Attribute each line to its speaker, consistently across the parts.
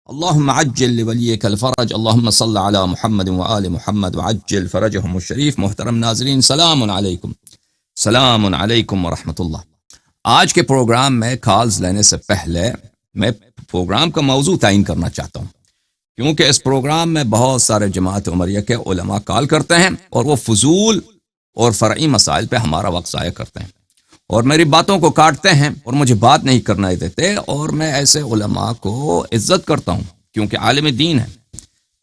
Speaker 1: اللهم عجل لوليك الفرج اللهم صل على محمد وآل محمد وعجل فرجهم الشریف. محترم ناظرین سلام علیکم ورحمۃ اللہ. آج کے پروگرام میں کالز لینے سے پہلے میں پروگرام کا موضوع تعین کرنا چاہتا ہوں، کیونکہ اس پروگرام میں بہت سارے جماعت عمریہ کے علماء کال کرتے ہیں اور وہ فضول اور فرعی مسائل پہ ہمارا وقت ضائع کرتے ہیں اور میری باتوں کو کاٹتے ہیں اور مجھے بات نہیں کرنا دیتے. اور میں ایسے علماء کو عزت کرتا ہوں کیونکہ عالم دین ہے،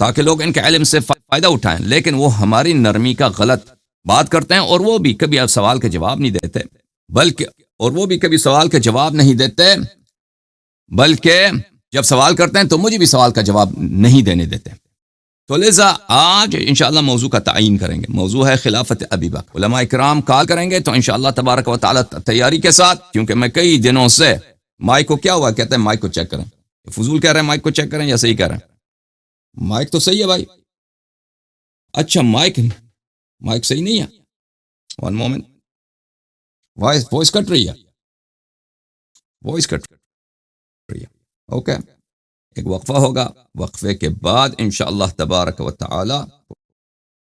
Speaker 1: تاکہ لوگ ان کے علم سے فائدہ اٹھائیں، لیکن وہ ہماری نرمی کا غلط بات کرتے ہیں اور وہ بھی کبھی سوال کے جواب نہیں دیتے، بلکہ جب سوال کرتے ہیں تو مجھے بھی سوال کا جواب نہیں دینے دیتے. تو لہذا آج انشاءاللہ موضوع کا تعین کریں گے. موضوع ہے خلافت ابی بکر. علماء کرام کال کریں گے تو انشاءاللہ تبارک و تعالی تیاری کے ساتھ، کیونکہ میں کئی دنوں سے مائک کو کیا ہوا کہتے ہیں مائک کو چیک کریں. فضول کہہ رہے ہیں مائک کو چیک کریں یا صحیح کہہ رہے ہیں؟ مائک تو صحیح ہے بھائی. اچھا مائک صحیح نہیں ہے. ون مومنٹ، وائس کٹ رہی ہے. اوکے، ایک وقفہ ہوگا، وقفے کے بعد انشاءاللہ تبارک و تعالی.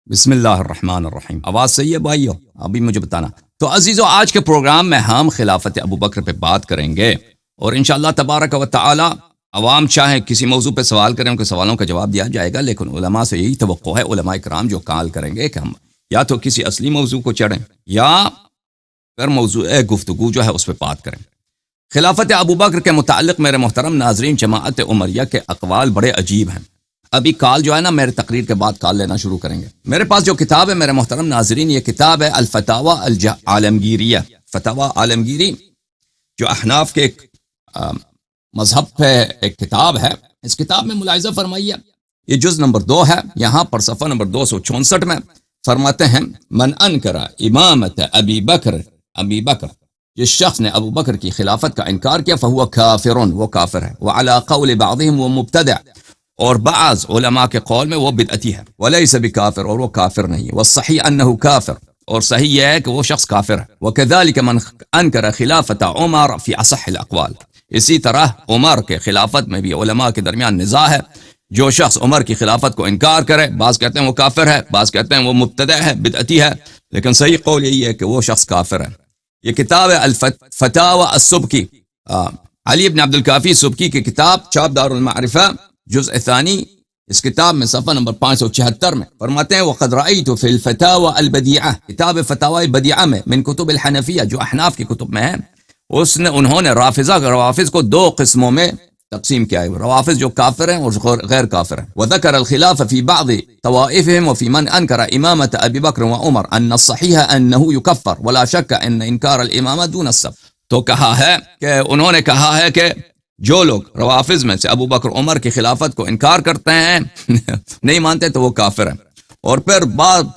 Speaker 1: بسم اللہ الرحمن الرحیم. آواز صحیح ہے بھائیو؟ ابھی مجھے بتانا. تو عزیزو، آج کے پروگرام میں ہم خلافت ابو بکر پہ بات کریں گے اور انشاءاللہ تبارک و تعالی عوام چاہے کسی موضوع پہ سوال کریں، ان کے سوالوں کا جواب دیا جائے گا، لیکن علماء سے یہی توقع ہے، علماء کرام جو کال کریں گے کہ ہم یا تو کسی اصلی موضوع کو چڑھیں یا پھر موضوع گفتگو جو ہے اس پہ بات کریں. خلافت ابو بکر کے متعلق میرے محترم ناظرین، جماعت عمریہ کے اقوال بڑے عجیب ہیں. ابھی کال جو ہے نا میرے تقریر کے بعد کال لینا شروع کریں گے. میرے پاس جو کتاب ہے میرے محترم ناظرین، یہ کتاب ہے الفتاوی العالمگیریہ. فتاوی عالمگیری جو احناف کے مذہب پہ ایک کتاب ہے. اس کتاب میں ملاحظہ فرمائیے، یہ جز نمبر 2 ہے. یہاں پر صفحہ نمبر 264 میں فرماتے ہیں من انکر امامت ابی بکر جس شخص نے ابو بکر کی خلافت کا انکار کیا فہو کافرون، وہ کافر ہے. وعلی قول بعضهم وہ مبتدع، اور بعض علماء کے قول میں وہ بدعتی ہے. ولیس بکافر، اور وہ کافر نہیں. والصحیح انه کافر، اور صحیح یہ ہے کہ وہ شخص کافر ہے. وکذلک من انکر خلافت عمر فی اصح الاقوال، اسی طرح عمر کے خلافت میں بھی علماء کے درمیان نزاع ہے. جو شخص عمر کی خلافت کو انکار کرے، بعض کہتے ہیں وہ کافر ہے، بعض کہتے ہیں وہ مبتدع ہے، بدعتی ہے، لیکن صحیح قول یہی ہے کہ وہ شخص کافر ہے. یہ کتاب ہے الفتاوی السبکی، علی بن عبد الکافی سبکی کی کتاب، چاپ دار المعرفہ، جزء ثانی. اس کتاب میں صفحہ نمبر 576 میں فرماتے ہیں وقد رأیت فی الفتاوی البدیعہ، کتاب فتاوی بدیعہ میں من کتب الحنفیہ جو احناف کی کتب میں ہے، انہوں نے روافظ کو 2 قسموں میں تقسیم کیا ہے. روافظ جو کافر ہیں اور غیر کافر ہیں. وذکر الخلاف فی بعض طوائفهم وفی من انکر امامت ابی بکر و عمر ان الصحیح انه یکفر ولا شک ان انکار الامامہ دون السب. تو کہا ہے کہ انہوں نے کہا ہے کہ جو لوگ روافظ میں سے ابو بکر عمر کی خلافت کو انکار کرتے ہیں نہیں مانتے تو وہ کافر ہیں. اور پھر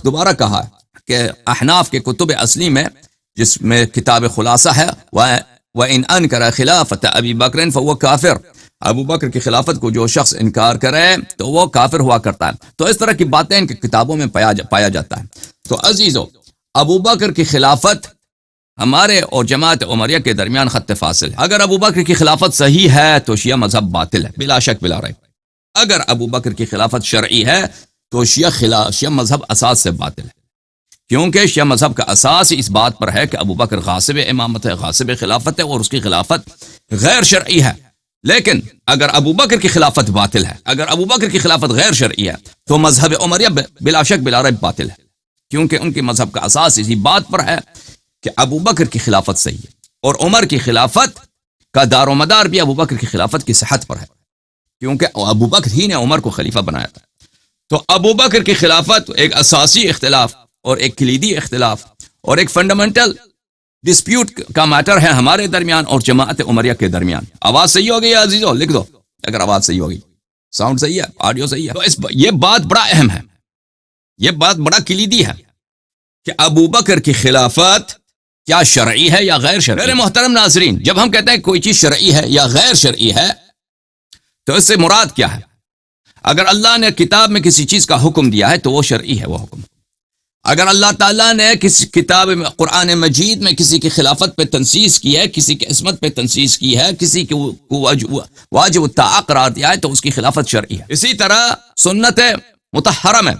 Speaker 1: دوبارہ کہا ہے کہ احناف کے کتب اصلی میں، جس میں کتاب خلاصہ ہے، وَإِنْ أَنْكَرَ خِلَافَةَ أَبِي بَكْرٍ فَهُوَ كَافِرٌ، ابو بکر کی خلافت کو جو شخص انکار کرے تو وہ کافر ہوا کرتا ہے. تو اس طرح کی باتیں ان کی کتابوں میں پایا جاتا ہے. تو عزیزو، ابو بکر کی خلافت ہمارے اور جماعت عمریہ کے درمیان خط فاصل ہے. اگر ابو بکر کی خلافت صحیح ہے تو شیعہ مذہب باطل ہے، بلا شک بلا ریب. اگر ابو بکر کی خلافت شرعی ہے تو شیعہ مذہب اساس سے باطل ہے، کیونکہ شیعہ مذہب کا اساس اس بات پر ہے کہ ابو بکر غاصب امامت ہے، غاصب خلافت ہے، اور اس کی خلافت غیر شرعی ہے. لیکن اگر ابو بکر کی خلافت باطل ہے، اگر ابو بکر کی خلافت غیر شرعی ہے تو مذہب عمریہ بلا شک بلا ریب باطل ہے، کیونکہ ان کے مذہب کا اساس اسی بات پر ہے کہ ابو بکر کی خلافت صحیح ہے، اور عمر کی خلافت کا دار و مدار بھی ابو بکر کی خلافت کی صحت پر ہے، کیونکہ ابو بکر ہی نے عمر کو خلیفہ بنایا تھا. تو ابو بکر کی خلافت ایک اساسی اختلاف اور ایک کلیدی اختلاف اور ایک فنڈامنٹل ڈسپیوٹ کا میٹر ہے ہمارے درمیان اور جماعت عمریہ کے درمیان. آواز صحیح ہو گئی ہے عزیزو؟ لکھ دو اگر آواز صحیح ہوگی، ساؤنڈ صحیح ہے، آڈیو صحیح ہے. تو یہ بات بڑا اہم ہے، یہ بات بڑا کلیدی ہے کہ ابو بکر کی خلافت کیا شرعی ہے یا غیر شرعی. میرے محترم ناظرین، جب ہم کہتے ہیں کوئی چیز شرعی ہے یا غیر شرعی ہے تو اس سے مراد کیا ہے؟ اگر اللہ نے کتاب میں کسی چیز کا حکم دیا ہے تو وہ شرعی ہے وہ حکم. اگر اللہ تعالیٰ نے کسی کتاب میں قرآن مجید میں کسی کی خلافت پہ تنصیص کی ہے، کسی کی عصمت پہ تنصیص کی ہے، کسی کو واجب الطاعہ قرار دیا ہے، تو اس کی خلافت شرعی ہے۔ اسی طرح سنت مطہرہ میں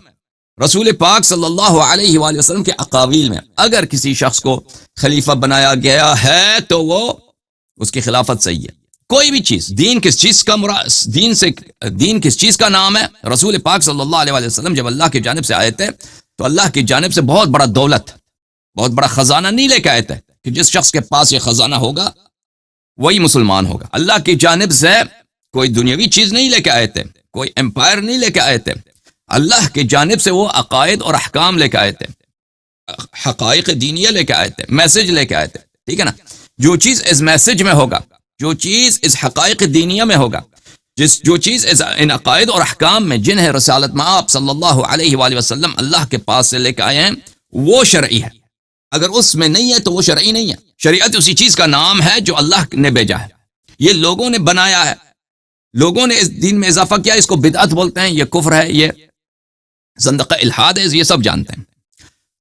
Speaker 1: رسول پاک صلی اللہ علیہ وآلہ وسلم کے اقاویل میں اگر کسی شخص کو خلیفہ بنایا گیا ہے تو وہ اس کی خلافت صحیح ہے۔ کوئی بھی چیز، دین کس چیز کا دین کس چیز کا نام ہے؟ رسول پاک صلی اللہ علیہ وآلہ وسلم جب اللہ کی جانب سے آئے تھے تو اللہ کی جانب سے بہت بڑا دولت، بہت بڑا خزانہ نہیں لے کے آئے تھے کہ جس شخص کے پاس یہ خزانہ ہوگا وہی مسلمان ہوگا۔ اللہ کی جانب سے کوئی دنیاوی چیز نہیں لے کے آئے تھے، کوئی امپائر نہیں لے کے آئے تھے، اللہ کی جانب سے وہ عقائد اور احکام لے کے آئے تھے، حقائق دینیہ لے کے آئے تھے، میسج لے کے آئے تھے، ٹھیک ہے نا؟ جو چیز اس میسج میں ہوگا، جو چیز اس حقائق دینیہ میں ہوگا، جو چیز ان عقائد اور احکام میں جنہیں رسالت مآب صلی اللہ علیہ وآلہ وسلم اللہ کے پاس سے لے کے آئے ہیں وہ شرعی ہے۔ اگر اس میں نہیں ہے تو وہ شرعی نہیں ہے۔ شریعت اسی چیز کا نام ہے جو اللہ نے بھیجا ہے، یہ لوگوں نے بنایا ہے، لوگوں نے اس دین میں اضافہ کیا، اس کو بدعت بولتے ہیں، یہ کفر ہے، یہ زندقہ الحاد ہے، یہ سب جانتے ہیں۔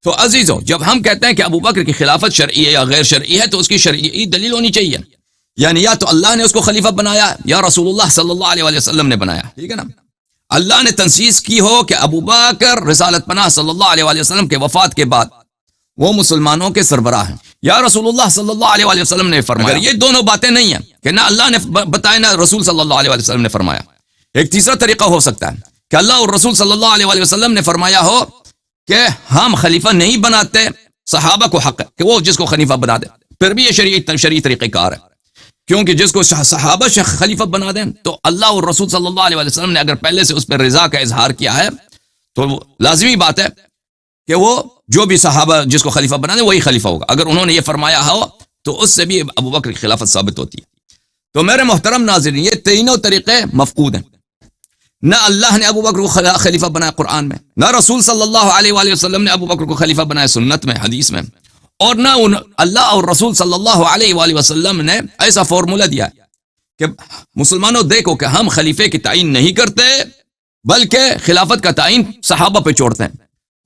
Speaker 1: تو عزیزو، جب ہم کہتے ہیں کہ ابو بکر کی خلافت شرعی ہے یا غیر شرعی ہے تو اس کی شرعی دلیل ہونی چاہیے، یعنی یا تو اللہ نے اس کو خلیفہ بنایا یا رسول اللہ صلی اللہ علیہ وآلہ وسلم نے بنایا، ٹھیک ہے نا؟ اللہ نے تنصیص کی ہو کہ ابو بکر رسالت پناہ صلی اللہ علیہ وآلہ وسلم کے وفات کے بعد وہ مسلمانوں کے سربراہ ہیں، یا رسول اللہ صلی اللہ علیہ وآلہ وسلم نے فرمایا۔ یہ دونوں باتیں نہیں ہیں کہ نہ اللہ نے بتایا نہ رسول صلی اللہ علیہ وآلہ وسلم نے فرمایا۔ ایک تیسرا طریقہ ہو سکتا ہے کہ اللہ اور رسول صلی اللہ علیہ وآلہ وسلم نے فرمایا ہو کہ ہم خلیفہ نہیں بناتے، صحابہ کو حق ہے کہ وہ جس کو خلیفہ بنا دے، پھر بھی یہ شرعی طریقہ کار ہے، کیونکہ جس کو صحابہ خلیفہ بنا دیں تو اللہ اور رسول صلی اللہ علیہ وسلم نے اگر پہلے سے اس پر رضا کا اظہار کیا ہے تو لازمی بات ہے کہ وہ جو بھی صحابہ جس کو خلیفہ بنا دیں وہی خلیفہ ہوگا۔ اگر انہوں نے یہ فرمایا ہو تو اس سے بھی ابو بکر کی خلافت ثابت ہوتی ہے۔ تو میرے محترم ناظرین، یہ تینوں طریقے مفقود ہیں، نہ اللہ نے ابو بکر کو خلیفہ بنایا قرآن میں، نہ رسول صلی اللہ علیہ وآلہ وسلم نے ابو بکر کو خلیفہ بنایا سنت میں، حدیث میں، اور نہ اللہ اور رسول صلی اللہ علیہ وآلہ وسلم نے ایسا فارمولہ دیا کہ مسلمانوں دیکھو کہ ہم خلیفے کی تعین نہیں کرتے بلکہ خلافت کا تعین صحابہ پہ چھوڑتے ہیں،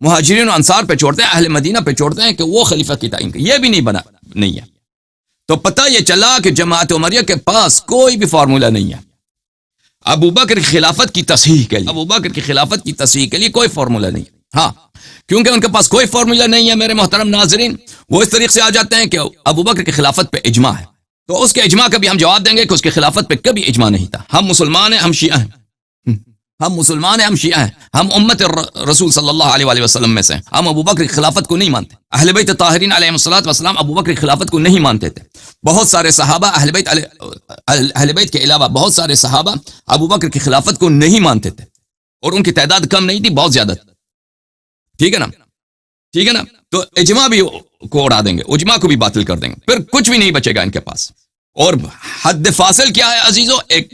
Speaker 1: مہاجرین و انصار پہ چھوڑتے ہیں، اہل مدینہ پہ چھوڑتے ہیں کہ وہ خلیفہ کی تعین کریں۔ یہ بھی نہیں ہے۔ تو پتہ یہ چلا کہ جماعت عمریہ کے پاس کوئی بھی فارمولہ نہیں ہے ابو بکر کی خلافت کی تصحیح کے لیے، ابو بکر کی خلافت کی تصحیح کے لیے کوئی فارمولہ نہیں ہے۔ ہاں، کیونکہ ان کے پاس کوئی فارمولہ نہیں ہے میرے محترم ناظرین، وہ اس طریقے سے آ جاتے ہیں کہ ابو بکر کی خلافت پہ اجماع ہے، تو اس کے اجماع کا بھی ہم جواب دیں گے کہ اس کی خلافت پہ کبھی اجماع نہیں تھا۔ ہم مسلمان ہیں، ہم شیعہ ہیں، ہم مسلمان ہیں، ہم شیعہ ہیں، ہم امت رسول صلی اللہ علیہ وآلہ وسلم میں سے ہیں، ہم ابو بکر کی خلافت کو نہیں مانتے۔ اہل بیت طاہرین علیہم الصلوۃ والسلام ابو بکر کی خلافت کو نہیں مانتے تھے۔ بہت سارے صحابہ اہل بیت کے علاوہ بہت سارے صحابہ ابو بکر کی خلافت کو نہیں مانتے تھے، اور ان کی تعداد کم نہیں تھی، بہت زیادہ تھی، ٹھیک ہے نا؟ ٹھیک ہے نا؟ تو اجماع بھی کو اڑا دیں گے، اجماع کو بھی باطل کر دیں گے، پھر کچھ بھی نہیں بچے گا ان کے پاس۔ اور حد فاصل کیا ہے عزیزو؟ ایک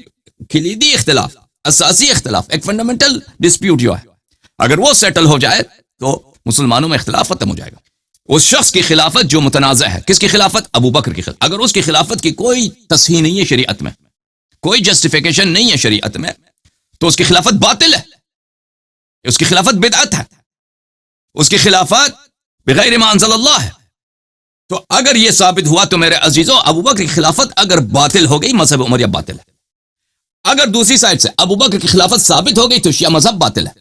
Speaker 1: کلیدی اختلاف، اساسی اختلاف، ایک فنڈامنٹل ڈسپیوٹ جو ہے، اگر وہ سیٹل ہو جائے تو مسلمانوں میں اختلاف ختم ہو جائے گا۔ اس شخص کی خلافت جو متنازع ہے، کس کی خلافت؟ ابو بکر کی خلافت۔ اگر اس کی خلافت کی کوئی تصحیح نہیں ہے شریعت میں، کوئی جسٹیفیکیشن نہیں ہے شریعت میں، تو اس کی خلافت باطل ہے، اس کی خلافت بدعت ہے، اس کی خلافت بغیر ما انزل اللہ ہے۔ تو اگر یہ ثابت ہوا تو میرے عزیزو، ابو بکر کی خلافت اگر باطل ہو گئی، مذہب عمریہ باطل ہے۔ اگر دوسری سائڈ سے ابو بکر کی خلافت ثابت ہو گئی تو شیعہ مذہب باطل ہے۔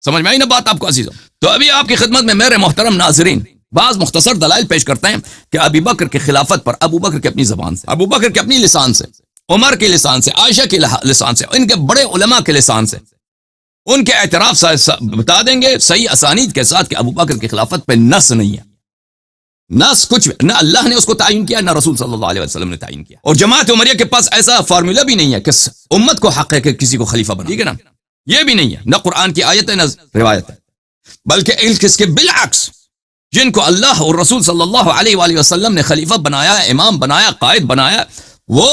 Speaker 1: سمجھ میں آئی نا بات آپ کو عزیزو؟ تو ابھی آپ کی خدمت میں میرے محترم ناظرین بعض مختصر دلائل پیش کرتے ہیں کہ ابی بکر کی خلافت پر ابو بکر کی اپنی زبان سے، ابو بکر کی اپنی لسان سے، عمر کے لسان سے، عائشہ کے لسان سے، ان کے بڑے علماء کے لسان سے، ان کے اعتراف بتا دیں گے صحیح اسانید کے ساتھ کہ ابو بکر کی خلافت پہ نص نہیں ہے، نص کچھ نہ اللہ نے اس کو تعین کیا، نہ رسول صلی اللہ علیہ وسلم نے تعین کیا، اور جماعت عمریہ کے پاس ایسا فارمولہ بھی نہیں ہے کہ امت کو حق ہے کہ کسی کو خلیفہ بنا، ٹھیک ہے نا؟ یہ بھی نہیں ہے، نہ قرآن کی آیت ہے نہ روایت ہے، بلکہ اس کے بالعکس جن کو اللہ اور رسول صلی اللہ علیہ وآلہ وسلم نے خلیفہ بنایا، امام بنایا، قائد بنایا، وہ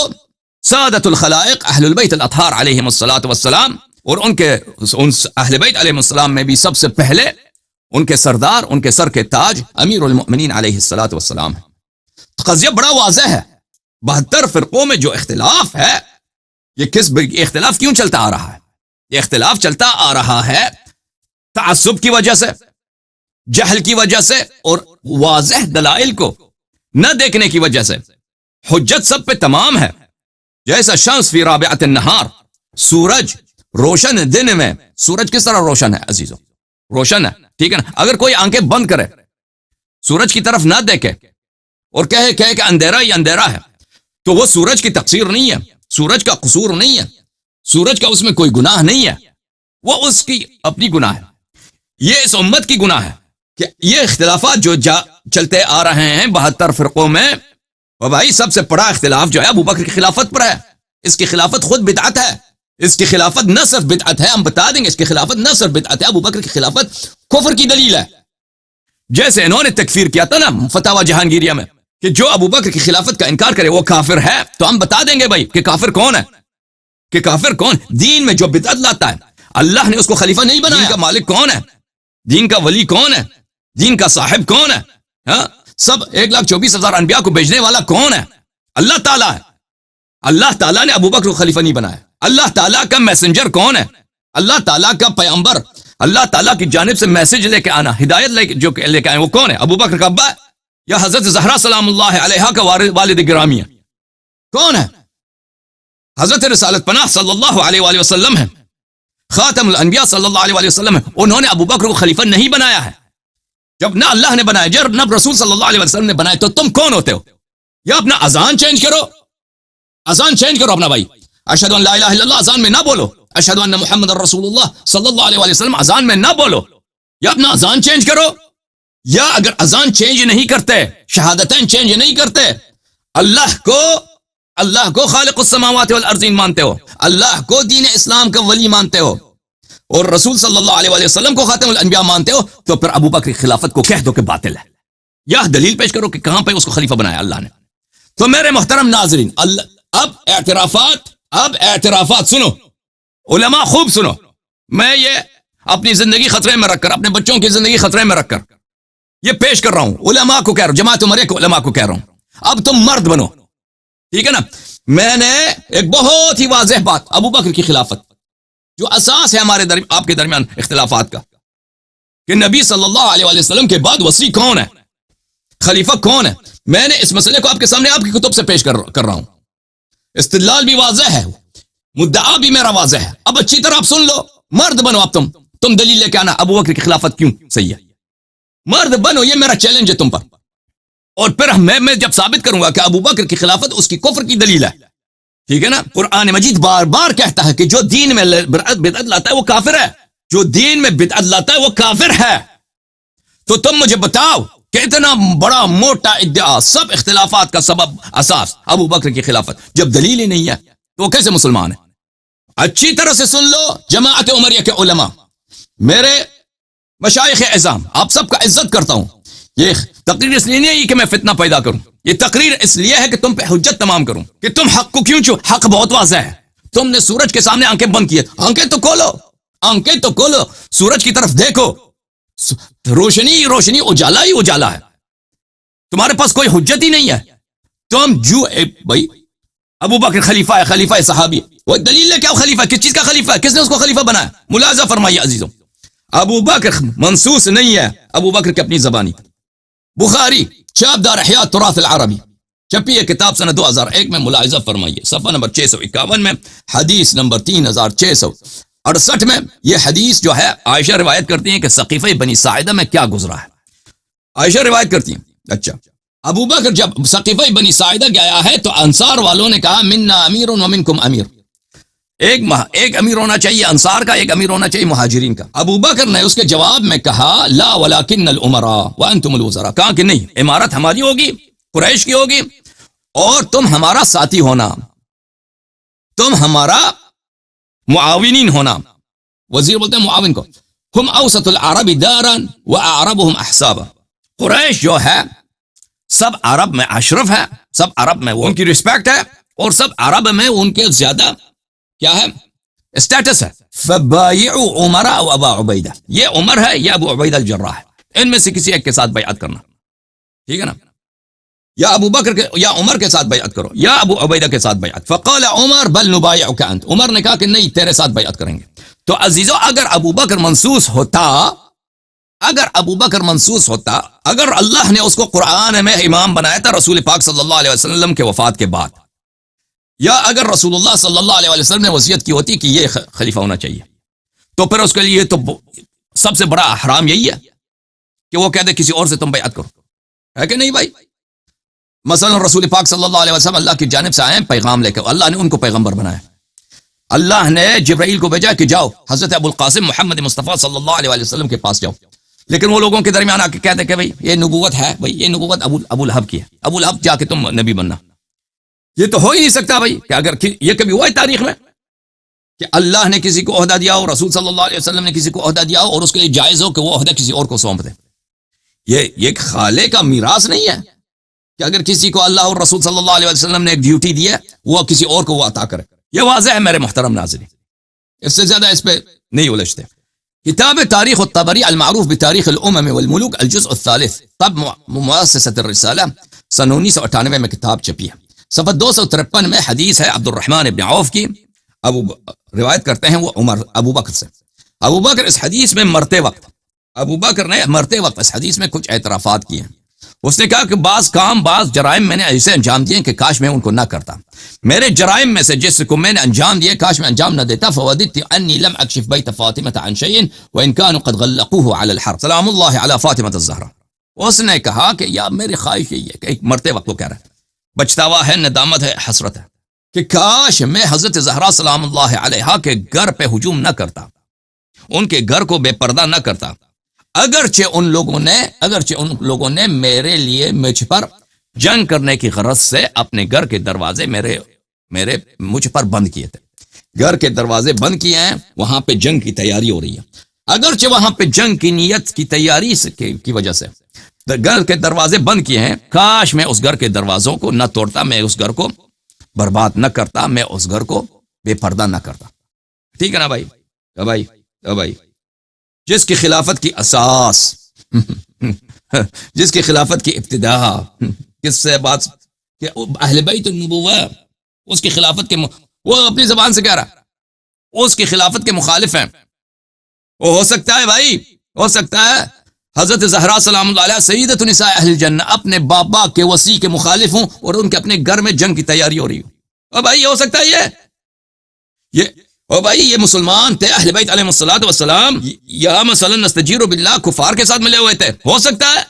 Speaker 1: سادۃ الخلائق اہل البیت الاطہار علیہم الصلوۃ والسلام، اور ان اہل بیت علیہ السلام میں بھی سب سے پہلے ان کے سردار، ان کے سر کے تاج امیر المؤمنین علیہ الصلوۃ والسلام ہے۔ تو قضیہ بڑا واضح ہے، 72 فرقوں میں جو اختلاف ہے، یہ اختلاف کیوں چلتا آ رہا ہے؟ یہ اختلاف چلتا آ رہا ہے تعصب کی وجہ سے، جہل کی وجہ سے اور واضح دلائل کو نہ دیکھنے کی وجہ سے حجت سب پہ تمام ہے. جیسا شمس فی رابعۃ النہار، سورج روشن دن میں، سورج کس طرح روشن ہے عزیزو؟ روشن ہے، ٹھیک ہے نا. اگر کوئی آنکھیں بند کرے، سورج کی طرف نہ دیکھے اور کہے کہ اندھیرا ہی اندھیرا ہے، تو وہ سورج کی تقصیر نہیں ہے، سورج کا قصور نہیں ہے، سورج کا اس میں کوئی گناہ نہیں ہے، وہ اس کی اپنی گناہ ہے. یہ اس امت کی گناہ ہے کہ یہ اختلافات جو چلتے آ رہے ہیں 72 فرقوں میں، اور بھائی سب سے بڑا اختلاف جو ہے ابو بکر کی خلافت پر ہے. اس کی خلافت خود بدعت ہے. اس کی خلافت نہ صرف بدعت ہے، ہم بتا دیں گے اس کی خلافت نہ صرف بدعت ہے، ابو بکر کی خلافت کفر کی دلیل ہے. جیسے انہوں نے تکفیر کیا تھا نا فتاوی جہانگیریہ میں کہ جو ابو بکر کی خلافت کا انکار کرے وہ کافر ہے، تو ہم بتا دیں گے بھائی کہ کافر کون ہے، کہ کافر کون. دین میں جو بدعت لاتا ہے اللہ نے اس کو خلیفہ نہیں بنایا. دین کا مالک کون ہے؟ دین کا ولی کون ہے؟ دین کا صاحب کون ہے؟ ہاں، سب 1,24,000 انبیاء کو بھیجنے والا کون ہے؟ اللہ تعالیٰ ہے. اللہ تعالیٰ نے ابو بکر کو خلیفہ نہیں بنایا. اللہ تعالیٰ کا میسنجر کون ہے؟ اللہ تعالیٰ کا پیغمبر، اللہ تعالیٰ کی جانب سے میسج لے کے آنا، ہدایت جو لے کے آئے وہ کون ہے؟ ابو بکر کا ابا ہے یا حضرت زہرا سلام اللہ علیہا کا والد گرامی ہے؟ کون ہے؟ حضرت رسالت پناہ صلی اللہ علیہ وآلہ وسلم ہے، خاتم الانبیاء صلی اللہ علیہ وآلہ وسلم ہے. انہوں نے ابو بکر کو خلیفہ نہیں بنایا ہے. جب نہ اللہ نے بنایا، جب نہ رسول صلی اللہ علیہ وسلم نے بنایا، تو تم کون ہوتے ہو؟ یا اپنا اذان چینج کرو، اذان چینج کرو اپنا بھائی. اشہدو ان لا الہ الا اللہ اذان میں نہ بولو، اشہدو ان محمد رسول اللہ صلی اللہ علیہ وآلہ وسلم اذان میں نہ بولو. یا اپنا اذان چینج کرو. یا اگر اذان چینج نہیں کرتے، شہادتین چینج نہیں کرتے، اللہ کو خالق السماوات والارضین مانتے ہو، اللہ کو دین اسلام کا ولی مانتے ہو، اور رسول صلی اللہ علیہ وآلہ وسلم کو خاتم الانبیاء مانتے ہو، تو پھر ابو بکر کی خلافت کو کہہ دو کہ باطل ہے. یا دلیل پیش کرو کہ کہاں پہ اس کو خلیفہ بنایا اللہ نے. تو میرے محترم ناظرین، اب اعترافات سنو، علماء خوب سنو. میں یہ اپنی زندگی خطرے میں رکھ کر، اپنے بچوں کی زندگی خطرے میں رکھ کر یہ پیش کر رہا ہوں. علماء کو کہہ رہا ہوں، جماعت عمریہ کے علماء کو کہہ رہا ہوں، اب تم مرد بنو، ٹھیک ہے نا. میں نے ایک بہت ہی واضح بات، ابو بکر کی خلافت جو اساس ہے ہمارے آپ کے درمیان اختلافات کا، کہ نبی صلی اللہ علیہ وآلہ وسلم کے بعد وصی کون ہے، خلیفہ کون ہے. میں نے اس مسئلے کو آپ کے سامنے آپ کی کتب سے پیش کر رہا ہوں. استدلال بھی واضح ہے، مدعا بھی میرا واضح ہے. اب اچھی طرح آپ سن لو، مرد بنو. اب تم دلیل لے کے آنا ابو بکر کی خلافت کیوں صحیح ہے. مرد بنو، یہ میرا چیلنج ہے تم پر. اور پھر میں جب ثابت کروں گا کہ ابو بکر کی خلافت اس کی کفر کی دلیل ہے، ٹھیک ہے نا. قرآن مجید بار بار کہتا ہے کہ جو دین میں بدعت لاتا ہے وہ کافر ہے، جو دین میں بدعت لاتا ہے وہ کافر ہے. تو تم مجھے بتاؤ کہ اتنا بڑا موٹا ادعا، سب اختلافات کا سبب اساس ابو بکر کی خلافت، جب دلیل ہی نہیں ہے تو وہ کیسے مسلمان ہے؟ اچھی طرح سے سن لو جماعت عمریہ کے علماء، میرے مشائخ اعظام، آپ سب کا عزت کرتا ہوں. یہ تقریر اس لیے نہیں ہے کہ میں فتنہ پیدا کروں، یہ تقریر اس لیے ہے کہ تم پہ حجت تمام کروں کہ تم حق کو کیوں چھو. حق بہت واضح ہے. تم نے سورج کے سامنے آنکھیں بند کی، آنکھیں تو کھولو، آنکھیں تو کھولو، سورج کی طرف دیکھو. روشنی روشنی، اجالا ہی اجالا ہے. تمہارے پاس کوئی حجت ہی نہیں ہے. تم بھائی ابو بکر خلیفہ ہے، خلیفہ صحابی، وہ دلیل لے کے آؤ. خلیفہ کس چیز کا خلیفہ ہے؟ کس نے اس کو خلیفہ بنایا؟ ملاحظہ فرمائیے عزیزوں، ابو بکر منصوص نہیں ہے، ابو بکر کی اپنی زبانی. بخاری شاب دار احیاء تراث العربی، چھپی ہے کتاب سنہ 2001 میں، ملاحظہ فرمائیے صفحہ نمبر 651 میں، حدیث نمبر 3668 میں. یہ حدیث جو ہے عائشہ روایت کرتی ہیں کہ ثقیفہ بنی ساعدہ میں کیا گزرا ہے. عائشہ روایت کرتی ہیں، اچھا ابو بکر جب ثقیفہ بنی ساعدہ گیا ہے تو انصار والوں نے کہا منا امیر ومنکم امیر، ایک امیر ہونا چاہیے انصار کا، ایک امیر ہونا چاہیے مہاجرین کا. ابو بکر نے اس کے جواب میں کہا لا ولکن الامراء وانتم الوزراء، کہا کہ نہیں، امارت ہماری ہوگی، قریش کی ہوگی، اور تم ہمارا ساتھی ہونا، تم ہمارا معاونین ہونا. وزیر بولتے ہیں معاون کو. ہم اوسط العرب دارا واعربهم احسابا، قریش جو ہے سب عرب میں اشرف ہے، سب عرب میں ان کی رسپیکٹ ہے، اور سب عرب میں ان کے زیادہ کیا ہے، اسٹیٹس ہے. فبایعوا عمر و ابا عبیدہ، یہ عمر ہے یا ابو عبیدہ الجراح ہے، ان میں سے کسی ایک کے ساتھ بیعت کرنا، ٹھیک ہے نا. یا ابو بکر کے یا عمر کے ساتھ بیعت کرو، یا ابو عبیدہ کے ساتھ بیعت. فقال عمر بل نبایعک انت، عمر نے کہا کہ نہیں، تیرے ساتھ بیعت کریں گے. تو عزیزو اگر ابو بکر منصوص ہوتا، اگر ابو بکر منصوص ہوتا، اگر اللہ نے اس کو قرآن میں امام بنایا تھا رسول پاک صلی اللہ علیہ وسلم کے وفات کے بعد، یا اگر رسول اللہ صلی اللہ علیہ وسلم نے وصیت کی ہوتی کہ یہ خلیفہ ہونا چاہیے، تو پھر اس کے لیے تو سب سے بڑا حرام یہی ہے کہ وہ کہہ دے کسی اور سے تم بیعت کرو، ہے کہ نہیں بھائی؟ مثلا رسول پاک صلی اللہ علیہ وسلم اللہ کی جانب سے آئے پیغام لے کے، اللہ نے ان کو پیغمبر بنایا، اللہ نے جبرائیل کو بھیجا کہ جاؤ حضرت ابو القاسم محمد مصطفیٰ صلی اللہ علیہ وسلم کے پاس جاؤ، لیکن وہ لوگوں کے درمیان آ کے کہتے کہ بھئی یہ نبوت ہے، بھئی یہ نبوت ابو لہب کی ہے، ابو لہب جا کے تم نبی بننا، یہ تو ہو ہی نہیں سکتا بھئی کہ اگر یہ کبھی ہوا ہے تاریخ میں کہ اللہ نے کسی کو عہدہ دیا ہو، رسول صلی اللہ علیہ وسلم نے کسی کو عہدہ دیا ہو اور اس کے لیے جائز ہو کہ وہ عہدہ کسی اور کو سونپ دے؟ یہ خالے کا میراث نہیں ہے کہ اگر کسی کو اللہ اور رسول صلی اللہ علیہ وسلم نے ایک ڈیوٹی دی ہے وہ کسی اور کو وہ عطا کرے، یہ واضح ہے میرے محترم ناظرین، اس سے زیادہ اس پہ نہیں الجھتے۔ کتاب تاریخ الطبری المعروف بتاریخ الامم والملوک الجزء الثالث طب مؤسسۃ الرسالہ سن 1998 میں کتاب چھپی ہے، صفحہ 253 میں حدیث ہے عبد الرحمن ابن عوف کی، روایت کرتے ہیں وہ ابو بکر سے، ابو بکر اس حدیث میں مرتے وقت، ابو بکر نے مرتے وقت اس حدیث میں کچھ اعترافات کیے ہیں، اس نے کہا کہ بعض جرائم میں نے ایسے انجام دیے کہ کاش میں ان کو نہ کرتا، میرے جرائم میں سے جس کو میں نے انجام دیے کاش میں انجام نہ دیتا، فوددت انی لم اکشف بیت فاطمہ عن شیء وان كانوا قد غلقوه على الحرب سلام اللہ علی فاطمہ الزہرا۔ اس نے کہا کہ یا میری خواہش یہی ہے کہ ایک مرتے وقت وہ کہہ رہا ہے، بچتاوا ہے، ندامت ہے، حسرت ہے کہ کاش میں حضرت زہرا سلام اللہ علیہا کے گھر پہ ہجوم نہ کرتا، ان کے گھر کو بے پردہ نہ کرتا، اگرچہ ان لوگوں نے میرے لیے مجھ پر جنگ کرنے کی غرض سے اپنے گھر کے دروازے مجھ پر بند کیے تھے، گھر کے دروازے بند کیے ہیں، وہاں پہ جنگ کی تیاری ہو رہی ہے، اگرچہ وہاں پہ جنگ کی نیت کی تیاری کی وجہ سے گھر کے دروازے بند کیے ہیں، کاش میں اس گھر کے دروازوں کو نہ توڑتا، میں اس گھر کو برباد نہ کرتا، میں اس گھر کو بے پردہ نہ کرتا۔ ٹھیک ہے نا بھائی؟ جس کی خلافت کی اساس جس کی خلافت کی ابتدا کس سے بات کہ اہل بیت النبوہ، اس کی خلافت کے وہ اپنی زبان سے کہہ رہا اس کی خلافت کے مخالف ہیں، وہ ہو سکتا ہے بھائی، ہو سکتا ہے حضرت زہرا سلام اللہ علیہ سیدۃ نساء اہل الجنہ اپنے بابا کے وصی کے مخالف ہوں اور ان کے اپنے گھر میں جنگ کی تیاری ہو رہی ہو، اور بھائی یہ ہو سکتا ہے یہ مسلمان تھے اہل بیت علیہ الصلوۃ والسلام، یا مثلا نستجیر باللہ کفار کے ساتھ ملے ہوئے تھے، ہو سکتا ہے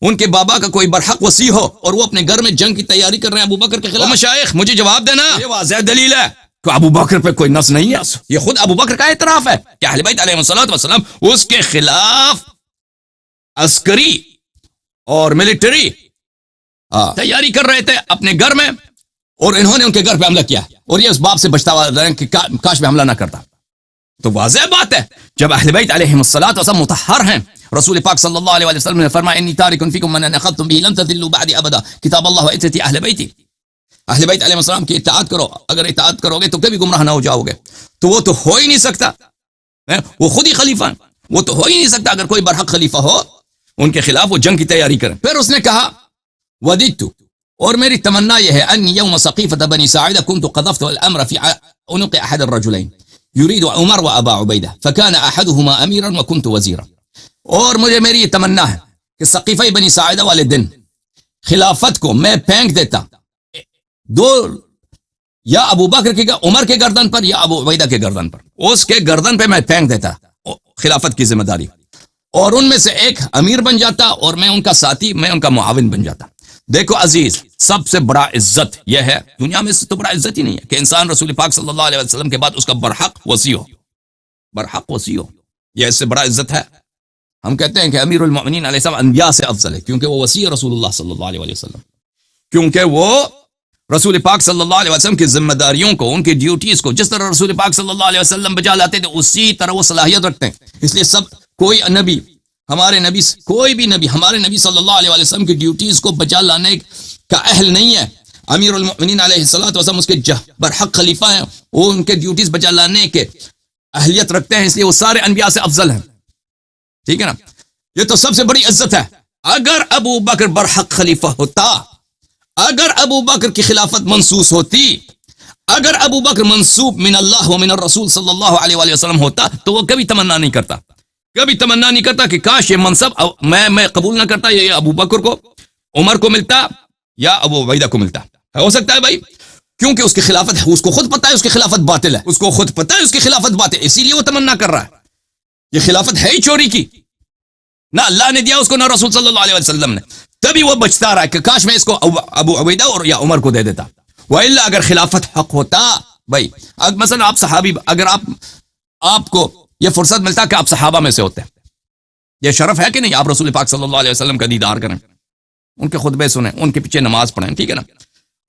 Speaker 1: ان کے بابا کا کوئی برحق وصی ہو اور وہ اپنے گھر میں جنگ کی تیاری کر رہے ہیں ابو بکر کے خلاف۔ مشائخ مجھے جواب دینا، یہ واضح دلیل ہے کہ ابو بکر پہ کوئی نص نہیں ہے، یہ خود ابو بکر کا اعتراف ہے کہ اہل بیت علیہ الصلوۃ والسلام اس کے خلاف عسکری اور ملٹری تیاری کر رہے تھے اپنے گھر میں، اور انہوں نے ان کے گھر پہ حملہ کیا، اور یہ اس باب سے بچتا ہوا رہے کہ کاش میں حملہ نہ کرتا۔ تو واضح بات ہے جب اہل بیت علیہ الصلوۃ والسلام مطہر ہیں، رسول پاک صلی اللہ علیہ وسلم نے فرمایا انی تارک فیکم من اخذتم به لن تضلوا بعد ابدا، کتاب اللہ وعترتی اہل بیتی، اہل بیت علیہ السلام کی اطاعت کرو، اگر اطاعت کرو گے تو کبھی گمراہ نہ ہو جاؤ گے۔ تو وہ تو ہو ہی نہیں سکتا، وہ خود ہی خلیفہ ہیں، وہ تو ہو ہی نہیں سکتا اگر کوئی برحق خلیفہ ہو ان کے خلاف وہ جنگ کی تیاری کریں۔ پھر اس نے کہا وددت، اور میری تمنا یہ ہے ان یوم سقیفۃ بنی ساعدہ كنت قذفت الامر في عنق احد الرجلين يريد عمر وابا عبیدہ فكان احدهما اميرا وكنت وزيرا، اور میری یہ تمنا ہے کہ سقیفہ بنی ساعدہ والے دن خلافت کو میں پھینک دیتا دو، یا ابو بکر کے عمر کے گردن پر یا ابو عبیدہ کے گردن پر، اس کے گردن پہ میں پھینک دیتا خلافت کی ذمہ داری، اور ان میں سے ایک امیر بن جاتا اور میں ان کا ساتھی، میں ان کا معاون بن جاتا۔ دیکھو عزیز، سب سے بڑا عزت یہ ہے، دنیا میں سے تو بڑا عزت ہی نہیں ہے کہ انسان رسول پاک صلی اللہ علیہ وسلم کے بعد اس کا برحق وصی ہو، یہ اس سے بڑا عزت ہے۔ ہم کہتے ہیں کہ امیر المؤمنین علیہ السلام انبیاء سے افضل ہے کیونکہ وہ وصی رسول اللہ صلی اللہ علیہ وسلم، کیونکہ وہ رسول پاک صلی اللہ علیہ وسلم کی ذمہ داریوں کو، ان کی ڈیوٹیز کو جس طرح رسول پاک صلی اللہ علیہ وسلم بجا لاتے تھے اسی طرح وہ صلاحیت رکھتے ہیں، اس لیے کوئی بھی نبی ہمارے نبی صلی اللہ علیہ وسلم کی ڈیوٹیز کو بجا لانے کا اہل نہیں ہے۔ امیر المؤمنین علیہ الصلوۃ والسلام اس کے برحق خلیفہ ہیں، وہ ان کے ڈیوٹیز بجا لانے کے اہلیت رکھتے ہیں، اس لیے وہ سارے انبیاء سے افضل ہیں۔ ٹھیک ہے نا، یہ تو سب سے بڑی عزت ہے۔ اگر ابو بکر برحق خلیفہ ہوتا، اگر ابو بکر کی خلافت منصوص ہوتی، اگر ابو بکر منصوب من اللہ و من الرسول صلی اللہ علیہ وسلم ہوتا تو وہ کبھی تمنا نہیں کرتا، کبھی تمنا نہیں کرتا کہ کاش یہ منصب میں قبول نہ کرتا، یہ ابو بکر کو، عمر کو ملتا یا ابو عبیدہ کو ملتا. ہو سکتا ہے بھائی، کیونکہ اس کی خلافت ہے، اس کو خود پتا ہے اس کی خلافت باطل ہے، اس کو خود پتا ہے اس کی خلافت باطل ہے، اسی لیے وہ تمنا کر رہا ہے. یہ خلافت ہے ہی چوری کی، نہ اللہ نے دیا اس کو نہ رسول صلی اللہ علیہ وسلم نے، تبھی وہ بچتا رہا کہ کاش میں اس کو ابو عبیدہ اور یا عمر کو دے دیتا. وَإِلَّا اگر خلافت حق ہوتا بھائی، مثلا آپ صحابی، اگر آپ کو یہ فرصت ملتا کہ آپ صحابہ میں سے ہوتے ہیں، یہ شرف ہے کہ نہیں؟ آپ رسول پاک صلی اللہ علیہ وسلم کا دیدار کریں، ان کے خطبے سنیں، ان کے پیچھے نماز پڑھیں، ٹھیک ہے نا.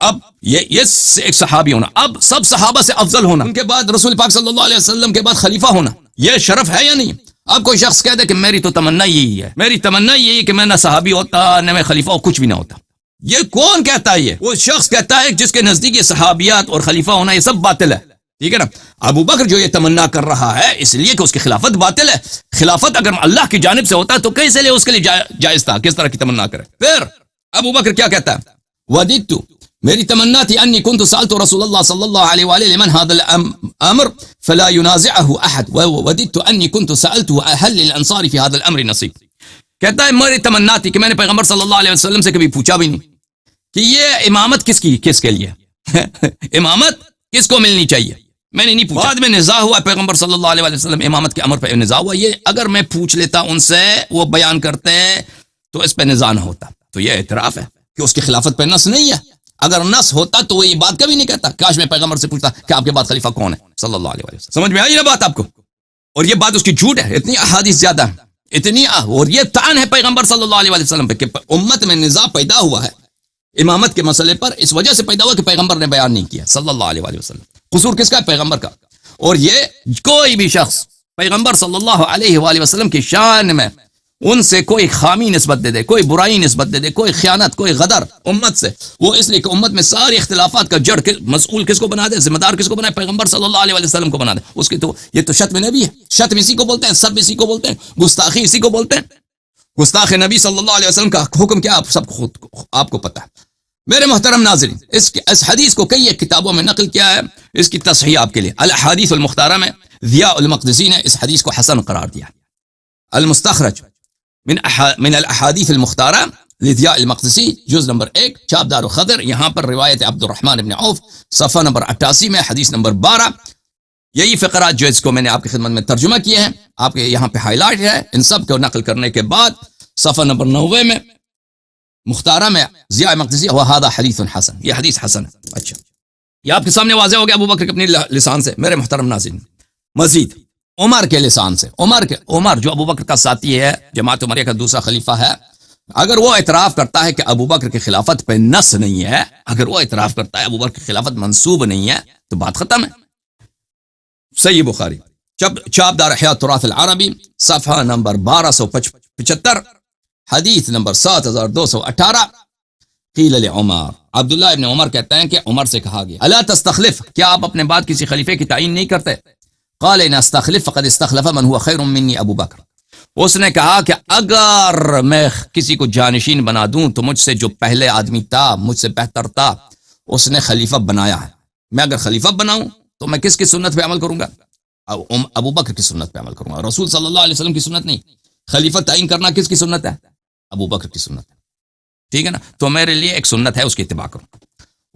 Speaker 1: اب یہ ایک صحابی ہونا، اب سب صحابہ سے افضل ہونا، ان کے بعد رسول پاک صلی اللہ علیہ وسلم کے بعد خلیفہ ہونا، یہ شرف ہے یا نہیں؟ اب کوئی شخص کہہ دے کہ میری تو تمنا یہی ہے، میری تمنا یہی ہے کہ میں نہ صحابی ہوتا نہ میں خلیفہ ہو، کچھ بھی نہ ہوتا. یہ کون کہتا ہے؟ یہ وہ شخص کہتا ہے جس کے نزدیک یہ صحابیات اور خلیفہ ہونا یہ سب باطل ہے، ٹھیک ہے نا. ابو بکر جو یہ تمنا کر رہا ہے اس لیے کہ اس کی خلافت باطل ہے. خلافت اگر اللہ کی جانب سے ہوتا تو کیسے لے اس کے لیے جائز تھا، کس طرح کی تمنا کرے. پھر ابو بکر کیا کہتا ہے؟ وددت، میری تمنا تھی، انی کنت سألت رسول اللہ صلی اللہ علیہ وآلہ لمن هذا الامر فلا ينازعه احد وددت انی کنت سألته هل للانصار في هذا الامر نصیب. کہتا ہے میری تمنا تھی کہ میں نے پیغمبر صلی اللہ علیہ وسلم سے کبھی پوچھا بھی نہیں کہ یہ امامت کس کے لیے امامت کس کو ملنی چاہیے، میں نے نہیں پوچھا. بعد میں نزاع ہوا، پیغمبر صلی اللہ علیہ وسلم امامت کے امر پہ نزاع ہوا. یہ اگر میں پوچھ لیتا ان سے، وہ بیان کرتے تو اس پہ نزاع نہ ہوتا. تو یہ اعتراف ہے کہ اس کی خلافت پہ نص نہیں ہے. اگر نص ہوتا تو وہ یہ بات کبھی نہیں کہتا کاش میں پیغمبر سے پوچھتا کہ آپ کے بعد خلیفہ کون ہے صلی اللہ علیہ وسلم. سمجھ میں آئی نا بات آپ کو؟ اور یہ بات اس کی جھوٹ ہے، اتنی احادیث زیادہ ہیں، اتنی اور یہ طعن ہے پیغمبر صلی اللہ علیہ وسلم پہ کہ امت میں نزاع پیدا ہوا ہے امامت کے مسئلے پر، اس وجہ سے پیدا ہوا کہ پیغمبر نے بیان نہیں کیا صلی اللہ علیہ وسلم. قصور کس کا ہے؟ پیغمبر کا. اور یہ کوئی بھی شخص پیغمبر صلی اللہ علیہ وآلہ وسلم کی شان میں ان سے کوئی خامی نسبت دے دے، کوئی برائی نسبت دے دے، کوئی خیانت، کوئی غدر امت سے، وہ اس لیے کہ امت میں ساری اختلافات کا جڑ مسئول کس کو بنا دے، ذمہ دار کس کو بنائے؟ پیغمبر صلی اللہ علیہ وسلم کو بنا دے. اس کی تو یہ تو شتم نبی ہے. شتم اسی کو بولتے ہیں، سب اسی کو بولتے ہیں، گستاخی اسی کو بولتے ہیں. گستاخ نبی صلی اللہ علیہ وسلم کا حکم کیا آپ کو پتہ ہے. میرے محترم ناظرین، اس حدیث کو کئی کتابوں میں نقل کیا ہے. اس کی تصحیح آپ کے لیے الاحادیث المختارہ میں ضیاء المقدسی نے اس حدیث کو حسن قرار دیا. المستخرج من الاحادیث المختارہ لضیاء المقدسی، جز نمبر 1، چاپ دار خضر، یہاں پر روایت عبد الرحمن بن عوف، صفحہ نمبر 88 میں، حدیث نمبر 12. یہی فقرات جو اس کو میں نے آپ کی خدمت میں ترجمہ کیے ہیں، آپ کے یہاں پہ ہائی لائٹ ہے. ان سب کو نقل کرنے کے بعد صفحہ نمبر 90 میں مختارہ میں ضیاء مقدسی، وہذا حدیث حسن، یہ حدیث حسن ہے. اچھا، یہ آپ کے سامنے واضح ہو گیا ابو بکر کے اپنے لسان سے. میرے محترم ناظرین، مزید عمر کے لسان سے، عمر جو ابو بکر کا ساتھی ہے، جماعت عمریہ کا دوسرا خلیفہ ہے، اگر وہ اعتراف کرتا ہے کہ ابو بکر کی خلافت پہ نص نہیں ہے، اگر وہ اعتراف کرتا ہے ابو بکر کی خلافت منسوب نہیں ہے، تو بات ختم ہے. صحیح بخاری، چاپ دار احیاء التراث العربی، صفحہ نمبر 1275، حدیث نمبر 7218. قیل لعمر، عبداللہ ابن عمر کہتے ہیں کہ عمر سے کہا گیا، الا تستخلف، کیا آپ اپنے بعد کسی خلیفے کی تعین نہیں کرتے؟ قال ان استخلف فقد استخلف من هو خیر منی ابو بکر. اس نے کہا کہ اگر میں کسی کو جانشین بنا دوں تو مجھ سے جو پہلے آدمی تھا، مجھ سے بہتر تھا، اس نے خلیفہ بنایا ہے. میں اگر خلیفہ بناؤں تو میں کس کی سنت پہ عمل کروں گا؟ ابو بکر کی سنت پہ عمل کروں گا. رسول صلی اللہ علیہ وسلم کی سنت نہیں. خلیفہ تعین کرنا کس کی سنت ہے؟ ابو بکر کی سنت ہے، ٹھیک ہے نا. تو میرے لیے ایک سنت ہے، اس کی اتباع کروں.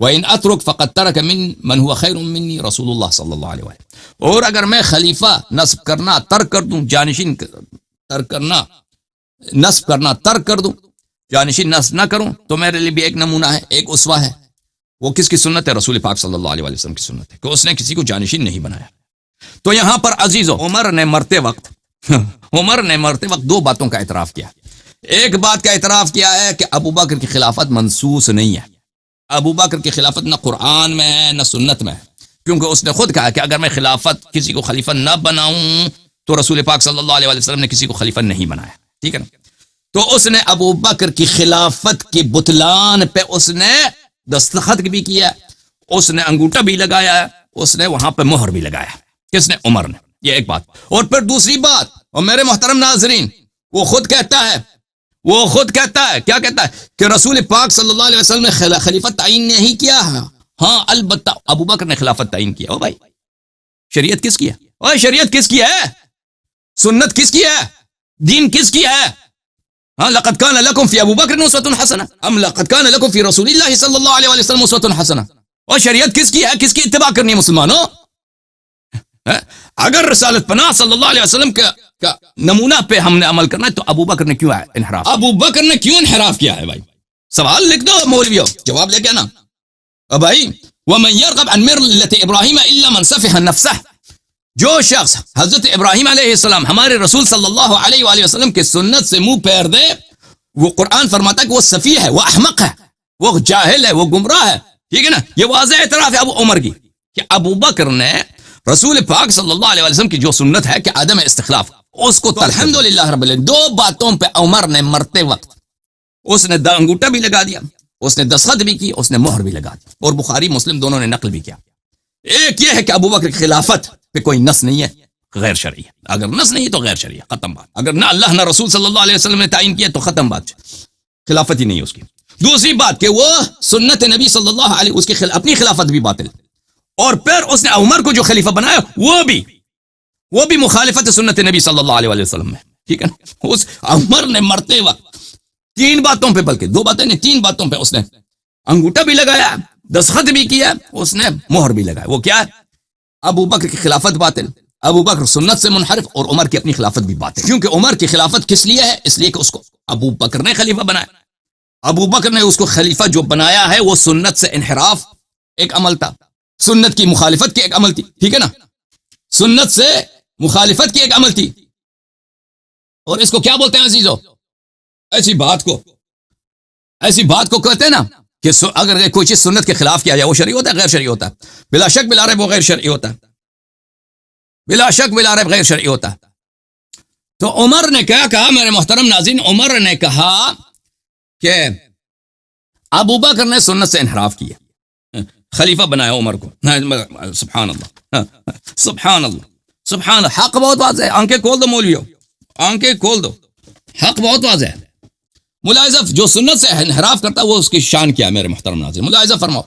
Speaker 1: وَإِنْ أَتْرُكْ فَقَدْ تَرَكَ مَنْ هُوَ خَيْرٌ مِّنِّي رسول اللہ صلی اللہ علیہ وسلم. اور اگر میں خلیفہ نصب کرنا ترک کر دوں، جانشین ترک کرنا نصب کرنا ترک کر دوں، جانشین نصب نہ کروں، تو میرے لیے بھی ایک نمونہ ہے، ایک اسوہ ہے. وہ کس کی سنت ہے؟ رسول پاک صلی اللہ علیہ وسلم کی سنت ہے کہ اس نے کسی کو جانشین نہیں بنایا. تو یہاں پر عزیزو، عمر نے مرتے وقت دو باتوں کا اعتراف کیا. ایک بات کا اعتراف کیا ہے کہ ابو بکر کی خلافت منصوص نہیں ہے. ابو بکر کی خلافت نہ قرآن میں ہے نہ سنت میں ہے، کیونکہ اس نے خود کہا کہ اگر میں خلافت کسی کو خلیفہ نہ بناؤں تو رسول پاک صلی اللہ علیہ وسلم نے کسی کو خلیفہ نہیں بنایا، ٹھیک ہے نا. تو اس نے ابو بکر کی خلافت کے بطلان پہ اس نے دستخط بھی کیا، اس نے انگوٹھا بھی لگایا، اس نے وہاں پہ مہر بھی لگایا. کس نے؟ عمر نے. یہ ایک بات. اور پھر دوسری بات، اور میرے محترم ناظرین، وہ خود کہتا ہے کیا کہتا ہے کہ رسول پاک صلی اللہ علیہ وسلم نے خلیفت تعین نہیں کیا. ہاں البتہ ابو بکر نے خلافت تعین کیا. او بھائی، شریعت کس کی ہے؟ شریعت کس کی ہے؟ سنت کس کی ہے؟ دین کس کی ہے؟ ہاں لقد کان لکم فی ابو بکر اسوۃ حسنہ ام لقد کان لکم فی رسول اللہ صلی اللہ علیہ وسلم اسوۃ حسنہ. اور شریعت کس کی ہے؟ کس کی اتباع کرنی ہے مسلمانوں؟ اگر رسالت پناہ صلی اللہ علیہ وسلم کا نمونہ پہ ہم نے عمل کرنا ہے تو ابو بکر نے کیوں انحراف؟ ابو بکر نے کیوں انحراف کیا ہے بھائی؟ سوال لکھ دو مولویو، جواب لے کے نا. اب بھائی ومن يرغب عن ملة ابراہیم الا من سفح نفسه، جو شخص حضرت ابراہیم علیہ السلام ہمارے رسول صلی اللہ علیہ وآلہ وسلم کے سنت سے منہ پھیر دے، وہ قرآن فرماتا ہے کہ وہ سفیہ ہے، وہ احمق ہے، وہ جاہل ہے، وہ گمراہ ہے. ٹھیک ہے نا؟ یہ واضح اعتراف ہے ابو عمر کی کہ ابو بکر نے رسول پاک صلی اللہ علیہ وسلم کی جو سنت ہے کہ عدم استخلاف، اس کو الحمدللہ رب العالمین. دو باتوں پہ عمر نے مرتے وقت اس نے انگوٹھا بھی لگا دیا، اس نے دستخط بھی کی، اس نے مہر بھی لگا دی، اور بخاری مسلم دونوں نے نقل بھی کیا. ایک یہ ہے کہ ابو بکر کی خلافت پہ کوئی نص نہیں ہے، غیر شرعی ہے. اگر نص نہیں تو غیر شرعی ہے، ختم بات. اگر نہ اللہ نہ رسول صلی اللہ علیہ وسلم نے تعین کیا تو ختم بات، خلافت ہی نہیں ہے اس کی. دوسری بات کہ وہ سنت نبی صلی اللہ علیہ اس کی اپنی خلافت بھی باطل، اور پھر اس نے عمر کو جو خلیفہ بنایا وہ بھی مخالفت سنت نبی صلی اللہ علیہ وسلم میں. ٹھیک ہے نا؟ اس عمر نے مرتے وقت تین باتوں پہ، بلکہ دو باتیں نہیں، تین باتوں پہ اس نے انگوٹھا بھی لگایا، دستخط بھی کیا، اس نے مہر بھی لگایا. وہ کیا ہے؟ ابو بکر کی خلافت باطل، ابو بکر سنت سے منحرف، اور عمر کی اپنی خلافت بھی باطل. کیونکہ عمر کی خلافت کس لیے ہے؟ اس لیے کہ اس کو ابو بکر نے خلیفہ بنایا. ابو بکر نے اس کو خلیفہ جو بنایا ہے وہ سنت سے انحراف ایک عمل تھا، سنت کی مخالفت کی ایک عمل تھی. ٹھیک ہے نا؟ سنت سے مخالفت کی ایک عمل تھی. اور اس کو کیا بولتے ہیں عزیزو؟ ایسی بات کو کہتے ہیں نا کہ اگر کوئی چیز سنت کے خلاف کیا جائے وہ شرعی ہوتا ہے، غیر شرعی ہوتا ہے. بلا شک بلا ریب وہ غیر شرعی ہوتا ہے، بلا شک بلا ریب غیر شرعی ہوتا ہے. تو عمر نے کیا کہا میرے محترم ناظرین؟ عمر نے کہا کہ ابو بکر نے سنت سے انحراف کیا، خلیفہ بنایا عمر کو. سبحان اللہ، سبحان اللہ، سبحان اللہ. حق بہت واضح ہے، آنکھیں کھول دو مولویو، آنکھیں کھول دو، حق بہت واضح ہے. ملاحظہ جو سنت سے انحراف کرتا ہے وہ اس کی شان کیا ہے میرے محترم ناظرین؟ ملاحظہ فرماؤ،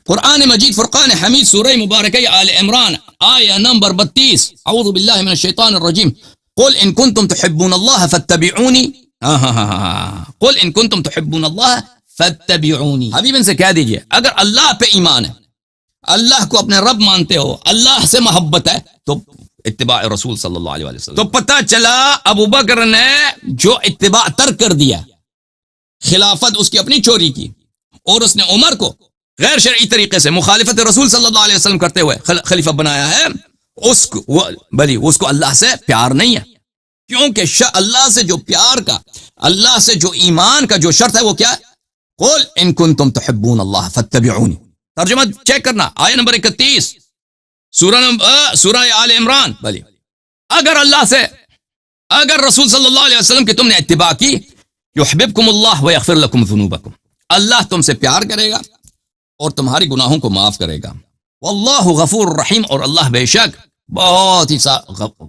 Speaker 1: قرآن مجید فرقان حمید سورہ مبارکہ آل عمران آیہ نمبر 32، اعوذ باللہ من الشیطان الرجیم، قل ان کنتم تحبون اللہ فاتبعونی، قل ان کنتم تحبون اللہ فاتبعونی. حبیب ان سے کہہ دیجئے اگر اللہ پہ ایمان ہے، اللہ کو اپنے رب مانتے ہو، اللہ سے محبت ہے، تو اتباع رسول صلی اللہ علیہ وسلم. تو پتہ چلا ابو بکر نے جو اتباع ترک کر دیا، خلافت اس کی اپنی چوری کی، اور اس نے عمر کو غیر شرعی طریقے سے مخالفت رسول صلی اللہ علیہ وسلم کرتے ہوئے خلیفہ بنایا ہے. اس کو اللہ سے پیار نہیں ہے، کیونکہ اللہ سے جو پیار کا، اللہ سے جو ایمان کا جو شرط ہے وہ کیا ہے؟ قل ان کنتم تحبون اللہ فاتبعونی. ترجمہ چیک کرنا، آیہ نمبر 31 سورہ آل عمران. بلی اگر اللہ سے، اگر رسول صلی اللہ علیہ وسلم کی تم نے اتباع کی، یحببکم اللہ ویغفر لکم ذنوبکم، اللہ تم سے پیار کرے گا اور تمہاری گناہوں کو معاف کرے گا. واللہ غفور الرحیم، اور اللہ بے شک بہت ہی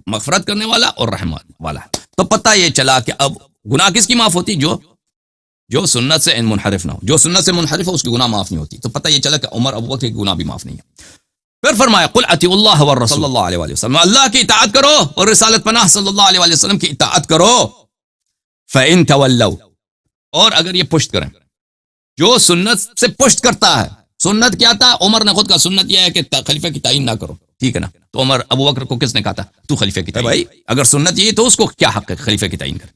Speaker 1: مغفرت کرنے والا اور رحم والا ہے. تو پتہ یہ چلا کہ اب گناہ کس کی معاف ہوتی؟ جو سنت سے منحرف نہ ہو. جو سنت سے منحرف ہو اس کی گناہ معاف نہیں ہوتی. تو پتہ یہ چلا کہ عمر ابو بکر کی گناہ بھی معاف نہیں ہے. پھر فرمایا قل اطیعوا اللہ والرسول صلی اللہ علیہ وآلہ وسلم، اللہ کی اطاعت کرو اور رسالت پناہ صلی اللہ علیہ وآلہ وسلم کی اطاعت کرو. فَإِن تَوَلَّوْا، اور اگر یہ پشت کریں، جو سنت سے پشت کرتا ہے. سنت کیا تھا؟ عمر نے خود کا سنت یہ ہے کہ خلیفہ کی تعین نہ کرو. ٹھیک ہے نا؟ تو عمر ابو بکر کو کس نے کہا تھا تو خلیفہ کی تعین؟ بھائی اگر سنت یہ تو اس کو کیا حق ہے خلیفہ کی تعین کر؟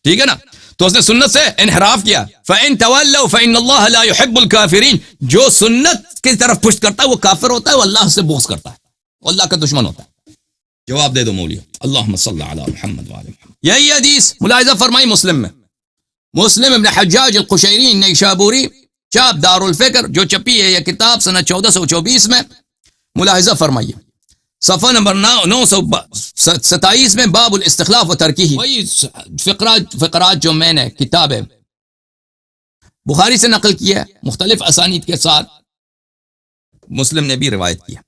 Speaker 1: ٹھیک ہے نا؟ تو اس نے سنت سے انحراف کیا. فَإِن تَوَلَّوْا فَإِنَّ اللَّهَ لَا يُحِبُّ الْكَافِرِينَ، جو سنت کی طرف پشت کرتا ہے وہ کافر ہوتا ہے، وہ اللہ سے بغض کرتا ہے، وہ اللہ کا دشمن ہوتا ہے. جواب دے دو مولوی. اللہم صلی علی محمد وعلی محمد. یہی حدیث ملاحظہ فرمائی مسلم میں، مسلم ابن حجاج القشیری نیشابوری، چاپ دار الفکر، جو چھپی ہے یہ کتاب سنہ 1424 میں. ملاحظہ فرمائیے صفحہ نمبر 927 میں، باب الاستخلاف و ترکی. وہی فقرات جو میں نے کتاب بخاری سے نقل کیا ہے مختلف اسانید کے ساتھ، مسلم نے بھی روایت کیا،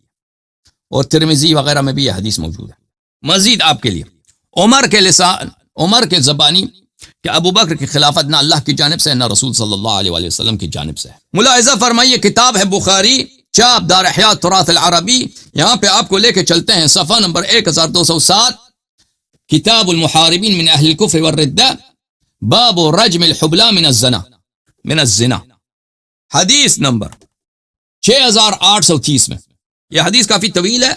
Speaker 1: اور ترمذی وغیرہ میں بھی یہ حدیث موجود ہے. مزید آپ کے لیے عمر کے زبانی کہ ابو بکر کی خلافت نہ اللہ کی جانب سے نہ رسول صلی اللہ علیہ وآلہ وسلم کی جانب سے ہے. ملاحظہ فرمائیے کتاب ہے بخاری، چاپ دار احیاء تراث العربی. یہاں پہ آپ کو لے کے چلتے ہیں صفحہ نمبر 1207، کتاب المحاربین من اہل الکفر والردہ باب رجم الحبلى من الزنا حدیث نمبر 6830 میں. یہ حدیث کافی طویل ہے,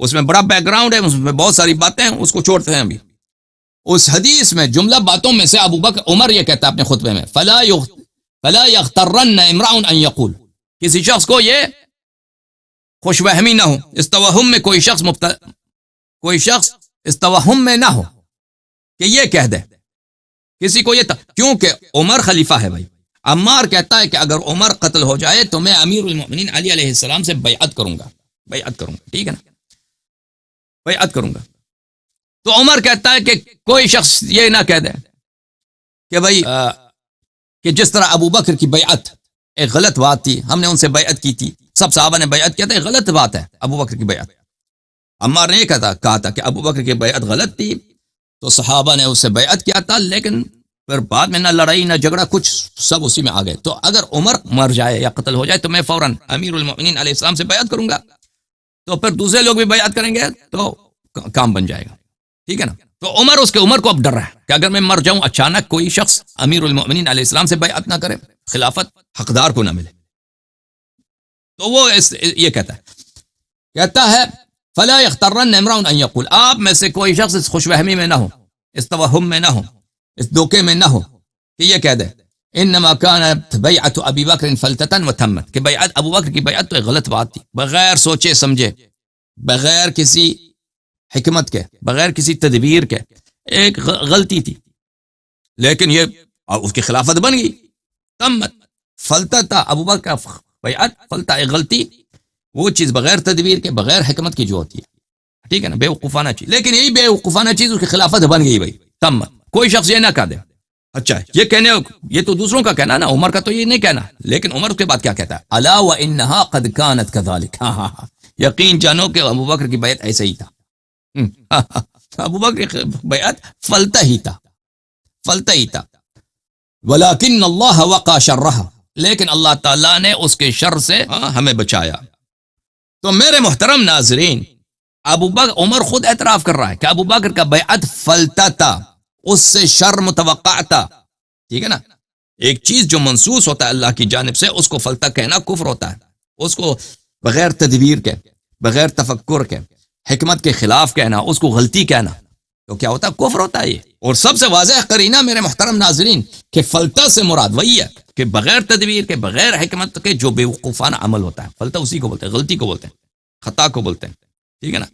Speaker 1: اس میں بڑا بیک گراؤنڈ ہے, اس میں بہت ساری باتیں ہیں, اس کو چھوڑتے ہیں ابھی. اس حدیث میں جملہ باتوں میں سے ابو بکر عمر یہ کہتا ہے اپنے خطبے میں فلا یغترن امرأ ان یقول, کسی شخص کو یہ خوش وہمی نہ ہو, اس توہم میں کوئی شخص اس توہم میں نہ ہو کہ یہ کہہ دے کسی کو, یہ کیونکہ عمر خلیفہ ہے بھائی. عمار کہتا ہے کہ اگر عمر قتل ہو جائے تو میں امیر المؤمنین علی علیہ السلام سے بیعت کروں گا, ٹھیک ہے نا, بیعت کروں گا. تو عمر کہتا ہے کہ کوئی شخص یہ نہ کہہ دے کہ بھائی کہ جس طرح ابو بکر کی بیعت ایک غلط بات تھی, ہم نے ان سے بیعت کی تھی, سب صحابہ نے بیعت کیا تھا, غلط بات ہے ابو بکر کی بیعت. عمار نے یہ کہا تھا کہ ابو بکر کی بیعت غلط تھی, تو صحابہ نے اس سے بیعت کیا تھا, لیکن پھر بعد میں نہ لڑائی نہ جھگڑا کچھ, سب اسی میں آ گئے. تو اگر عمر مر جائے یا قتل ہو جائے تو میں فوراً امیر المؤمنین علیہ السلام سے بیعت کروں گا, تو پھر دوسرے لوگ بھی بیعت کریں گے تو کام بن جائے گا, ٹھیک ہے نا. تو عمر کو اب ڈر رہا ہے کہ اگر میں مر جاؤں اچانک کوئی شخص امیر المؤمنین علیہ السلام سے بیعت نہ کرے, خلافت حقدار کو نہ ملے. تو وہ یہ کہتا ہے فلا یغترن امرؤ ان یقول, آپ میں سے کوئی شخص اس خوش فہمی میں نہ ہو, اس توہم میں نہ ہو, اس دھوکے میں نہ ہو کہ یہ کہہ دے انما كانت بیعت ابی بکر فلتتا وتمت, کہ بیعت ابو بکر کی بیعت تو ایک غلط بات تھی, بغیر سوچے سمجھے, بغیر کسی حکمت کے, بغیر کسی تدبیر کے, ایک غلطی تھی, لیکن یہ اس کی خلافت بن گئی. تمت فلتتا, ابو بکر کا بیعت, فلتا ایک غلطی, وہ چیز بغیر تدبیر کے بغیر حکمت کی جو ہوتی ہے, ٹھیک ہے نا, بے وقوفانہ چیز, لیکن یہی بے وقوفانہ چیز اس کی خلافت بن گئی بھائی. تمت, کوئی شخص یہ نہ کہہ دے, اچھا یہ تو دوسروں کا کہنا نا, عمر کا تو یہ نہیں کہنا, لیکن عمر اس کے بعد کیا کہتا ہے, الا وانها قد كانت كذلك, ہاں یقین جانو کہ ابو بکر کی بیعت ایسے ہی تھا, ابو بکر کی بیعت فلتا ہی تھا, ولکن اللہ وقى شرها, لیکن اللہ تعالیٰ نے اس کے شر سے ہمیں بچایا. تو میرے محترم ناظرین, عمر خود اعتراف کر رہا ہے کہ ابو بکر کا بیعت فلتا تھا, اس سے شر متوقع تھا, ٹھیک ہے نا. ایک چیز جو منسوس ہوتا ہے اللہ کی جانب سے, اس کو فلتا کہنا کفر ہوتا ہے, اس کو بغیر تدبیر کے, بغیر تفکر کے, حکمت کے خلاف کہنا, اس کو غلطی کہنا, تو کیا ہوتا ہے, کفر ہوتا ہے یہ. اور سب سے واضح قرینہ میرے محترم ناظرین کہ فلتا سے مراد وہی ہے کہ بغیر تدبیر کے, بغیر حکمت کے جو بے وقوفانہ عمل ہوتا ہے, فلتا اسی کو بولتے ہیں, غلطی کو بولتے ہیں, خطا کو بولتے ہیں, ٹھیک ہے نا.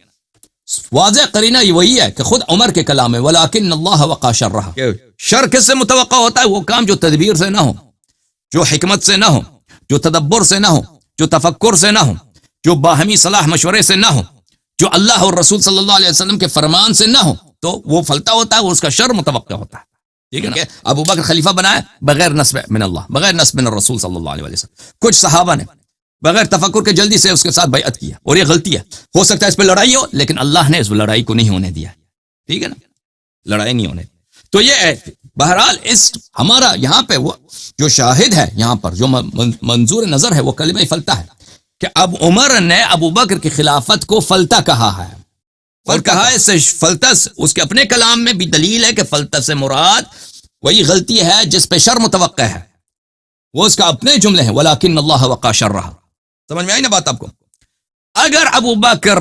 Speaker 1: واضح قرینہ یہ وہی ہے کہ خود عمر کے کلام میں ولکن اللہ وقى شرها, شر کس سے متوقع ہوتا ہے, وہ کام جو تدبیر سے نہ ہو, جو حکمت سے نہ ہو, جو تدبر سے نہ ہو, جو تفکر سے نہ ہو, جو باہمی صلاح مشورے سے نہ ہو, جو اللہ اور رسول صلی اللہ علیہ وسلم کے فرمان سے نہ ہو, تو وہ فلتا ہوتا ہے, وہ اس کا شر متوقع ہوتا ہے, ٹھیک ہے نا. ابو بکر خلیفہ بنایا بغیر نصب من اللہ, بغیر نصب من الرسول صلی اللہ علیہ وسلم. کچھ صحابہ نے بغیر تفکر کے جلدی سے اس کے ساتھ بیعت کیا, اور یہ غلطی ہے. ہو سکتا ہے اس پہ لڑائی ہو, لیکن اللہ نے اس لڑائی کو نہیں ہونے دیا, ٹھیک ہے نا, لڑائی نہیں ہونے دی. تو یہ بہرحال اس ہمارا یہاں پہ وہ جو شاہد ہے, یہاں پر جو منظور نظر ہے, وہ کلمہ فلتا ہے کہ اب عمر نے ابو بکر کی خلافت کو فلتا کہا ہے, اور کہا ہے سے فلتا, اس کے اپنے کلام میں بھی دلیل ہے کہ فلتا سے مراد وہی غلطی ہے جس پہ شر متوقع ہے, وہ اس کا اپنے جملے ہیں ولکن اللہ وقى شرها. سمجھ میں آئی نا بات آپ کو. اگر ابو بکر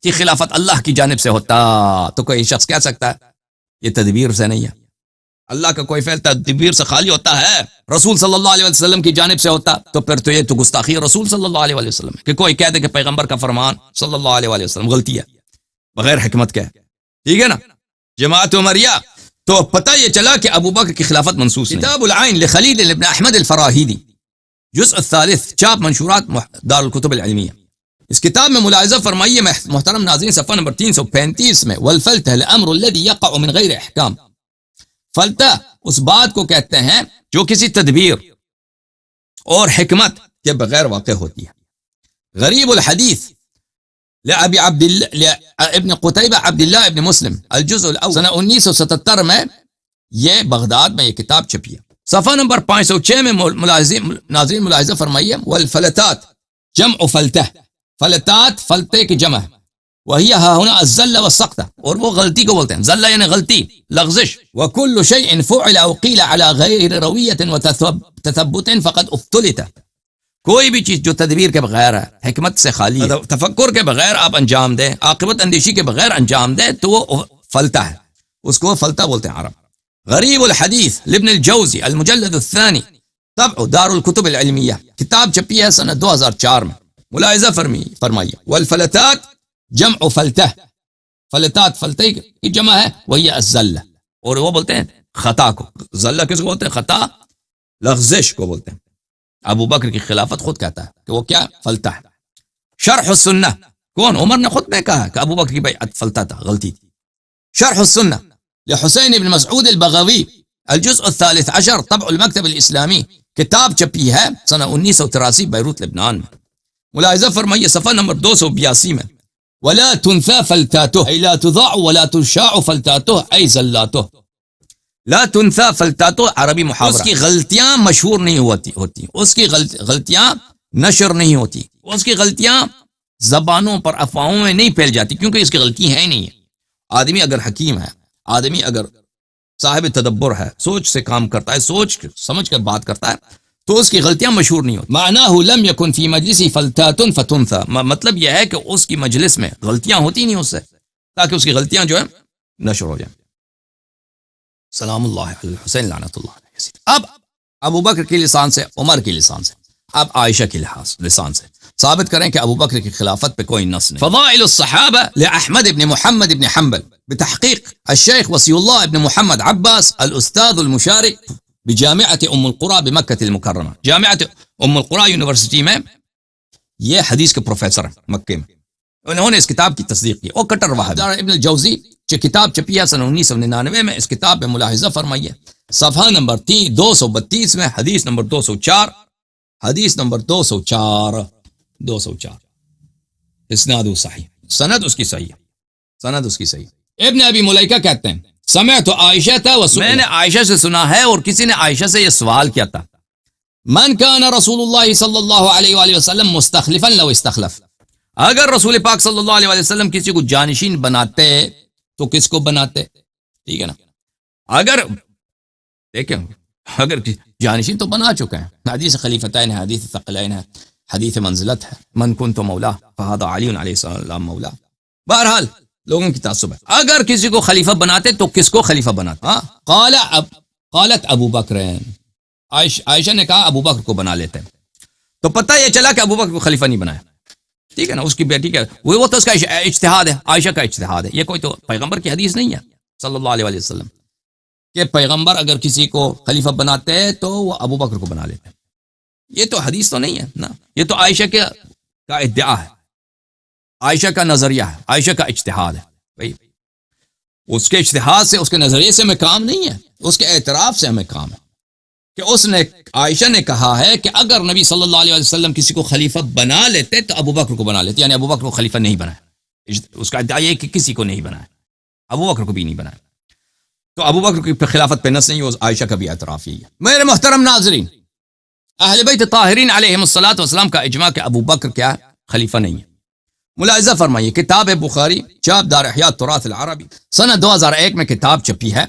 Speaker 1: کی خلافت اللہ کی جانب سے ہوتا تو کوئی شخص کہہ سکتا ہے یہ تدبیر سے نہیں ہے, اللہ کا کوئی فعل تدبیر سے خالی ہوتا ہے, رسول صلی اللہ علیہ وسلم کی جانب سے ہوتا تو پھر تو یہ تو گستاخی رسول صلی اللہ علیہ وسلم ہے کہ کوئی کہہ دے کہ پیغمبر کا فرمان صلی اللہ علیہ وسلم غلطی ہے بغیر حکمت کے, ٹھیک ہے نا. جماعت عمریہ, تو پتہ یہ چلا کہ ابو بکر کی خلافت منسوس نہیں. کتاب العین لخلیل ابن احمد الفراہیدی, جزء الثالث, چاپ منشورات دار الکتب العلمیہ. اس کتاب میں ملاحظہ فرمائیے محترم ناظرین, صفحہ نمبر 335 میں, والفلتہ الامر الذي يقع من غیر احکام, فلتہ اس بات کو کہتے ہیں جو کسی تدبیر اور حکمت کے بغیر واقع ہوتی ہے. غریب الحدیث ابن قتیبہ عبداللہ ابن مسلم, الجزء الاول, سنہ 1977 میں یہ بغداد میں یہ کتاب چھپی ہے. صفحہ نمبر 506 میں ناظرین ملاحظہ فرمائیے, والفلتات جمع فلتہ, فلتات فلتے کی جمع ہے, وہی ها هنا الزل والسقط، اور وہ غلطی کو بولتے ہیں، زل یعنی غلطی، لغزش. وكل شيء فعل او قيل على غیر رویت وتثبت فقد افتلت، کوئی بھی چیز جو تدبیر کے بغیر ہے، حکمت سے خالی ہے، تفکر کے بغیر آپ انجام دیں، عاقبت اندیشی کے بغیر انجام دیں تو وہ فلتا ہے، اس کو فلتا بولتے ہیں عرب. غریب الحدیث لابن الجوزی المجلد الثانی طبع دار الکتب العلمیہ، کتاب چھپی ہے سنہ 2004 میں. ملاحظہ فرمائیے. والفلتات جمع فلتہ، فلتات فلتے کی جمع ہے، وہی الزلہ، اور وہ بولتے ہیں خطا کو. زلہ کس کو بولتے ہیں؟ خطا، لغزش کو بولتے ہیں. ابو بکر کی خلافت خود کہتا ہے کہ وہ کیا فلتا ہے. شرح السنہ، کون؟ عمر نے خود میں کہا کہ ابو بکر کی بیعت فلتا تھا، غلطی تھی. شرح السنہ لحسین بن مسعود البغوی الجزء الثالث عشر طبع المکتب الاسلامی، کتاب چھپی ہے سنہ 1983 بیروت لبنان میں. ملاحظہ فرمائیے صفحہ نمبر 282 میں. ولا تنثى فلتاته ای لا تضاع ولا تشاع فلتاته ای زلاته. لا تنثى فلتاته عربی محاورہ، اس کی غلطیاں مشہور نہیں ہوتی، اس کی غلطیاں نشر نہیں ہوتی، اس کی غلطیاں زبانوں پر افواہوں میں نہیں پھیل جاتی، کیونکہ اس کی غلطی ہے ہی نہیں ہے. آدمی اگر حکیم ہے، آدمی اگر صاحب تدبر ہے، سوچ سے کام کرتا ہے، سوچ سمجھ کر بات کرتا ہے، تو اس کی غلطیاں مشہور نہیں ہوتی. معناه لم يكن في مجلس فلتات فتنثى، مطلب یہ ہے کہ اس کی مجلس میں غلطیاں ہوتی نہیں اس سے، تاکہ اس کی غلطیاں جو ہے نشر ہو جائیں. سلام اللہ علی الحسین لعنت اللہ علیہ. اب ابو بکر کے لسان سے، عمر کے لسان سے، اب عائشہ کے لسان سے ثابت کریں کہ ابو بکر کی خلافت پہ کوئی نص نہیں. فضائل الصحابہ لأحمد بن محمد بن حنبل بتحقیق الشیخ وصی اللہ بن محمد عباس الاستاذ المشارک بجامعۃ ام القری بمکہ المکرمہ. جامعۃ ام القری یونیورسٹی میں یہ حدیث کے پروفیسر ہیں مکے میں، انہوں نے اس کتاب کی تصدیق کی. اور کٹر وہابی ابن الجوزی جو کتاب چھپی ہے سنہ 1999 میں، اس کتاب میں ملاحظہ فرمائیے صفحہ نمبر 232 میں، حدیث نمبر 204، حدیث نمبر 204 اسناد صحیح، سند اس کی صحیح ہے، سند اس کی صحیح. ابن ابی ملیکہ کہتے ہیں سمعت عائشہ میں نے عائشہ سے سنا ہے، اور کسی نے عائشہ سے یہ سوال کیا تھا، من کان رسول اللہ صلی اللہ علیہ وآلہ وسلم مستخلفا لو استخلف، اگر رسول پاک صلی اللہ علیہ وآلہ وسلم کسی کو جانشین بناتے تو کس کو بناتے؟ ٹھیک ہے نا، اگر دیکھیں اگر جانشین تو بنا چکے ہیں، حدیث خلیفتین ہے، حدیث ثقلین ہے، حدیث منزلت ہے، من کنت مولا فہذا علی علیہ السلام مولا. بہرحال لوگوں کی تعصب ہے. اگر کسی کو خلیفہ بناتے تو کس کو خلیفہ بناتے؟ قالت ابو بکر، عائشہ نے کہا ابو بکر کو بنا لیتے. تو پتہ یہ چلا کہ ابو بکر کو خلیفہ نہیں بنایا. ٹھیک ہے نا، اس کی بیٹی کا وہ تو اس کا اجتہاد ہے، عائشہ کا اجتہاد ہے، یہ کوئی تو پیغمبر کی حدیث نہیں ہے صلی اللہ علیہ وسلم کہ پیغمبر اگر کسی کو خلیفہ بناتے ہیں تو وہ ابو بکر کو بنا لیتے ہیں. یہ تو حدیث تو نہیں ہے نا، یہ تو عائشہ کا ادعا ہے، عائشہ کا نظریہ ہے، عائشہ کا اجتہاد ہے. بھائی اس کے اجتہاد سے، اس کے نظریے سے ہمیں کام نہیں ہے، اس کے اعتراف سے ہمیں کام ہے کہ اس نے، عائشہ نے کہا ہے کہ اگر نبی صلی اللہ علیہ وسلم کسی کو خلیفہ بنا لیتے تو ابو بکر کو بنا لیتے، یعنی ابو بکر کو خلیفہ نہیں بنایا. اس کا ادعا یہ کہ کسی کو نہیں بنایا، ابو بکر کو بھی نہیں بنایا. تو ابو بکر کی خلافت پہ نص نہیں، وہ عائشہ کا بھی اعتراف ہی ہے. میرے محترم ناظرین، اہل بیت طاہرین علیہم الصلوۃ والسلام کا اجماع کہ ابو بکر کیا خلیفہ نہیں ہے. ملاحظہ فرمائیے کتاب بخاری چاپ دار احیاء تراث العربی سنہ 2001 میں کتاب چھپی ہے.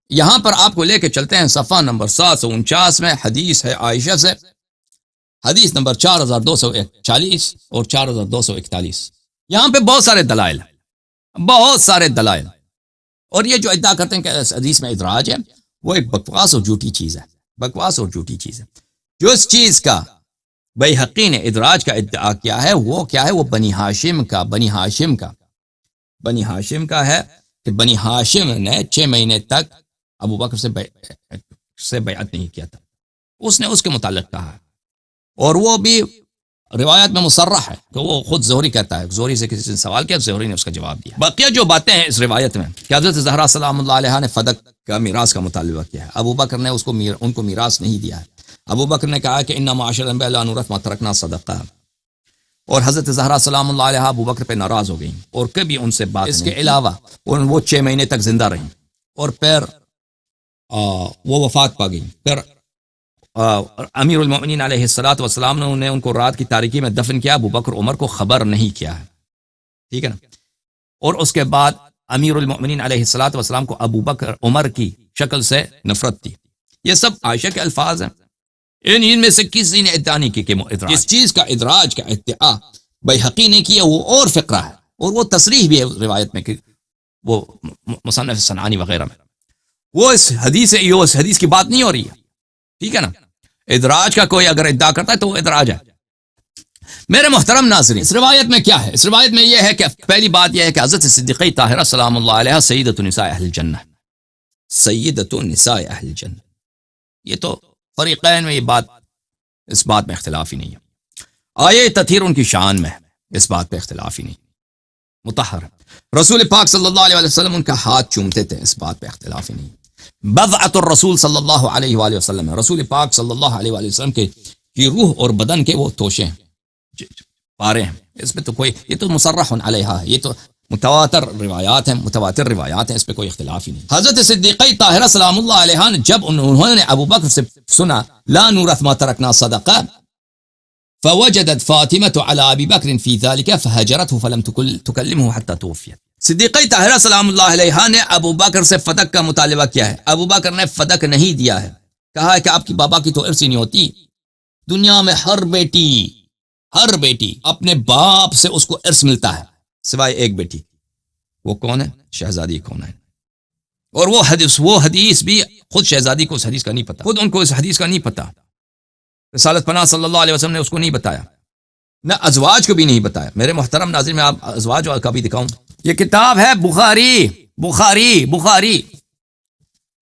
Speaker 1: یہاں پر آپ کو لے کے چلتے ہیں صفحہ نمبر 749 میں، حدیث ہے عائشہ سے، حدیث نمبر 4240 اور 4241. یہاں پہ بہت سارے دلائل ہیں، بہت سارے دلائل. اور یہ جو ادعا کرتے ہیں کہ حدیث میں ادراج ہے، وہ ایک بکواس اور جھوٹی چیز ہے، بکواس اور جھوٹی چیز ہے. جو اس چیز کا بیہقی نے ادراج کا ادعا کیا ہے، وہ کیا ہے؟ وہ بنی ہاشم کا ہے کہ بنی ہاشم نے 6 مہینے تک ابو بکر سے بیعت نہیں کیا تھا. اس نے اس کے متعلق کہا ہے، اور وہ بھی روایت میں مصرح ہے کہ وہ خود زہری کہتا ہے. زہری سے کسی نے سوال کیا، زہری نے اس کا جواب دیا. بقیہ جو باتیں ہیں اس روایت میں کہ حضرت زہرا سلام اللہ علیہ نے فدق کا میراث کا مطالبہ کیا ہے، ابو بکر نے ان کو میراث نہیں دیا ہے. ابو بکر نے کہا کہ انا معاشر الانبیاء لا نورث ما ترکنا صدقہ، اور حضرت زہرا سلام اللہ علیہ ابو بکر پہ ناراض ہو گئیں اور کبھی ان سے بات. اس کے علاوہ وہ 6 مہینے تک زندہ رہیں اور پھر وہ وفات پا گئیں. پھر امیر المؤمنین علیہ الصلوۃ والسلام نے ان کو رات کی تاریکی میں دفن کیا. ابو بکر عمر کو خبر نہیں کیا ہے. ٹھیک ہے نا. اور اس کے بعد امیر المؤمنین علیہ الصلوۃ والسلام کو ابو بکر عمر کی شکل سے نفرت تھی. یہ سب عائشہ کے الفاظ ہیں. ان میں سے کسی نے ادعا نہیں کی کہ وہ ادراج. جس چیز کا ادراج کا ادعا بیہقی نے کیا وہ اور فقرہ ہے، اور وہ تصریح بھی ہے روایت میں کہ وہ مصنف صنعانی وغیرہ میں وہ اس حدیث کی بات نہیں ہو رہی ہے. ٹھیک ہے نا. ادراج کا کوئی اگر ادعا کرتا ہے تو وہ ادراج ہے. میرے محترم ناظرین، اس روایت میں کیا ہے؟ اس روایت میں یہ ہے کہ پہلی بات یہ ہے کہ حضرت صدیقہ طاہرہ سلام اللہ علیہ سیدۃ نساء اہل الجنہ، سیدۃ نساء اہل الجنہ. یہ تو فریقین میں اس بات میں اختلاف ہی نہیں ہے. آیے تطہیر ان کی شان میں ہے، اس بات پہ اختلاف ہی نہیں. مطہر رسول پاک صلی اللہ علیہ وسلم ان کا ہاتھ چومتے تھے، اس بات پہ اختلاف ہی نہیں. بضعۃ الرسول صلی اللہ علیہ وآلہ وسلم، رسول پاک صلی اللہ علیہ وآلہ وسلم کے کی روح اور بدن کے وہ توشے ہیں، پارے ہیں. اس میں تو کوئی، یہ تو مصرح علیہ ہے، یہ تو متواتر روایات ہیں، اس پہ کوئی اختلاف ہی نہیں. حضرت صدیقہ طاہرہ سلام اللہ علیہ نے جب انہوں نے ابو بکر سے سنا لا نورث ما ترکنا صدقہ، فوجدت فاطمة على ابی بکر فی ذلك فهجرته فلم تکلمه حتى توفیت. صدیقہ طاہرہ سلام اللہ علیہ نے ابو بکر سے فدق کا مطالبہ کیا ہے. ابو بکر نے فدق نہیں دیا ہے، کہا ہے کہ آپ کی بابا کی تو ارث ہی نہیں ہوتی. دنیا میں ہر بیٹی اپنے باپ سے اس کو ارث ملتا ہے سوائے ایک بیٹی. وہ کون ہے؟ شہزادی کون ہے. اور وہ حدیث بھی خود شہزادی کو اس حدیث کا نہیں پتا، خود ان کو اس حدیث کا نہیں پتا. رسالت پناہ صلی اللہ علیہ وسلم نے اس کو نہیں بتایا، نہ ازواج کو بھی نہیں بتایا. میرے محترم ناظرین، میں آپ ازواج کا بھی دکھاؤں. یہ کتاب ہے بخاری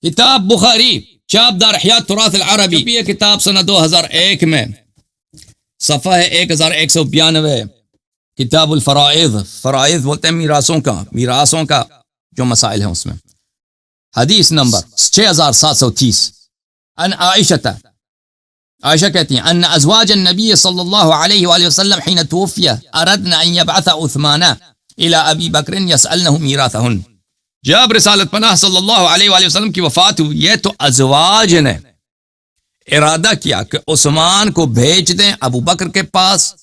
Speaker 1: کتاب بخاری، چاپ دار احیاء التراث العربی. یہ کتاب سنہ 2001 میں، صفحہ ہے 1192. کتاب الفرائض، فرائض بولتے ہیں میراثوں کا جو مسائل ہیں اس میں. حدیث نمبر 6730. ان عائشہ کہتی ہیں ان ازواج النبی صلی اللہ علیہ وآلہ وسلم حين توفی اردنا ان يبعث عثمان الى ابی بکر يسألنه میراثهن. جب رسالت پناہ صلی اللہ علیہ وآلہ وسلم کی وفات ہوئی ہے تو ازواج نے ارادہ کیا کہ عثمان کو بھیج دیں ابو بکر کے پاس،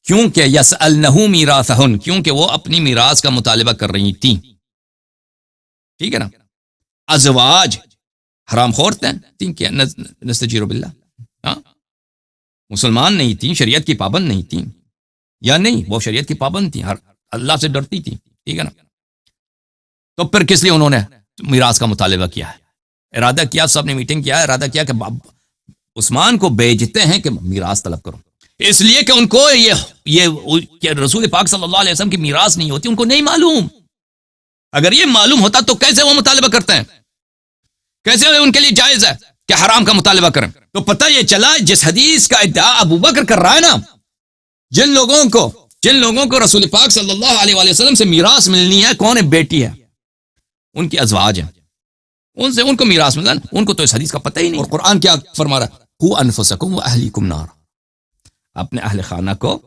Speaker 1: کیونکہ یسألنہ میراثہن، کیونکہ وہ اپنی میراث کا مطالبہ کر رہی تھیں. ٹھیک ہے نا. ازواج حرام خور تھیں کہ نستجیر باللہ، مسلمان نہیں تھیں، شریعت کی پابند نہیں تھیں، یا نہیں وہ شریعت کی پابند تھیں، اللہ سے ڈرتی تھیں. ٹھیک ہے نا. تو پھر کس لیے انہوں نے میراث کا مطالبہ کیا ہے؟ ارادہ کیا، سب نے میٹنگ کیا، ارادہ کیا کہ عثمان کو بھیجتے ہیں کہ میراث طلب کرو، اس لیے کہ ان کو یہ رسول پاک صلی اللہ علیہ وسلم کی میراث نہیں ہوتی، ان کو نہیں معلوم. اگر یہ معلوم ہوتا تو کیسے وہ مطالبہ کرتے ہیں؟ کیسے ان کے لیے جائز ہے کہ حرام کا مطالبہ کریں؟ تو پتہ یہ چلا جس حدیث کا ادعا ابو بکر کر رہا ہے نا، جن لوگوں کو رسول پاک صلی اللہ علیہ وآلہ وسلم سے میراث ملنی ہے، کون ہے؟ بیٹی ہے، ان کی ازواج ہیں، ان کو میراث ملنا، ان کو تو اس حدیث کا پتہ ہی نہیں. اور قرآن کیا فرما رہا ہے؟ قوا انفسکم واہلیکم نار، اپنے اہل خانہ کو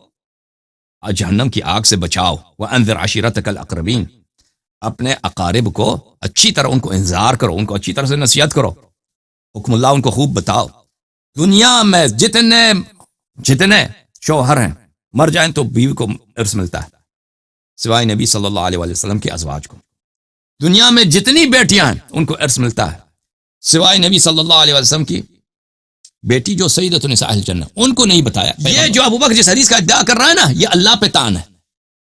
Speaker 1: جہنم کی آگ سے بچاؤ. وانذر عشیرتک الاقربین، اپنے اقارب کو اچھی طرح ان کو انذار کرو، ان کو اچھی طرح سے نصیحت کرو، حکم اللہ ان کو خوب بتاؤ. دنیا میں جتنے شوہر ہیں مر جائیں تو بیوی کو ارث ملتا ہے سوائے نبی صلی اللہ علیہ وسلم کے ازواج کو. دنیا میں جتنی بیٹیاں ہیں ان کو ارث ملتا ہے سوائے نبی صلی اللہ علیہ وسلم کی بیٹی جو سیدۃ نساء اہل الجنہ، ان کو نہیں بتایا. یہ جو ابو بکر جس حدیث کا ادعا کر رہا ہے نا، یہ اللہ پہ طعن ہے،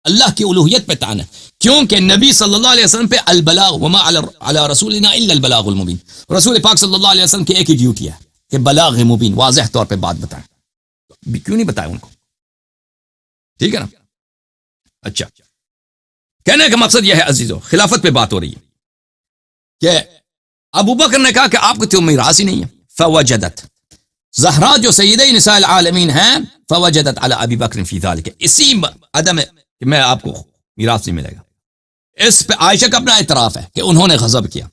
Speaker 1: اللہ کی الوہیت پہ طعن ہے، کیونکہ نبی صلی اللہ علیہ وسلم پہ البلاغ وما علی رسولنا الا البلاغ المبین. رسول پاک صلی اللہ علیہ وسلم کی ایک ہی ڈیوٹی ہے کہ بلاغ مبین، واضح طور پہ بات بتائیں. کیوں نہیں بتایا ان کو؟ ٹھیک ہے نا. اچھا، کہنے کا مقصد یہ ہے عزیزو، خلافت پہ بات ہو رہی ہے کہ ابو بکر نے کہا کہ آپ کو تو میراث ہی نہیں ہے. فوجدت زہرا جو سیدہ نساء العالمین ہیں، فوجدت علی ابی بکر فی ذلک، اسی عدم کہ میں آپ کو میراث نہیں ملے گا، اس پہ عائشہ کا اپنا اعتراف ہے کہ انہوں نے غضب کیا.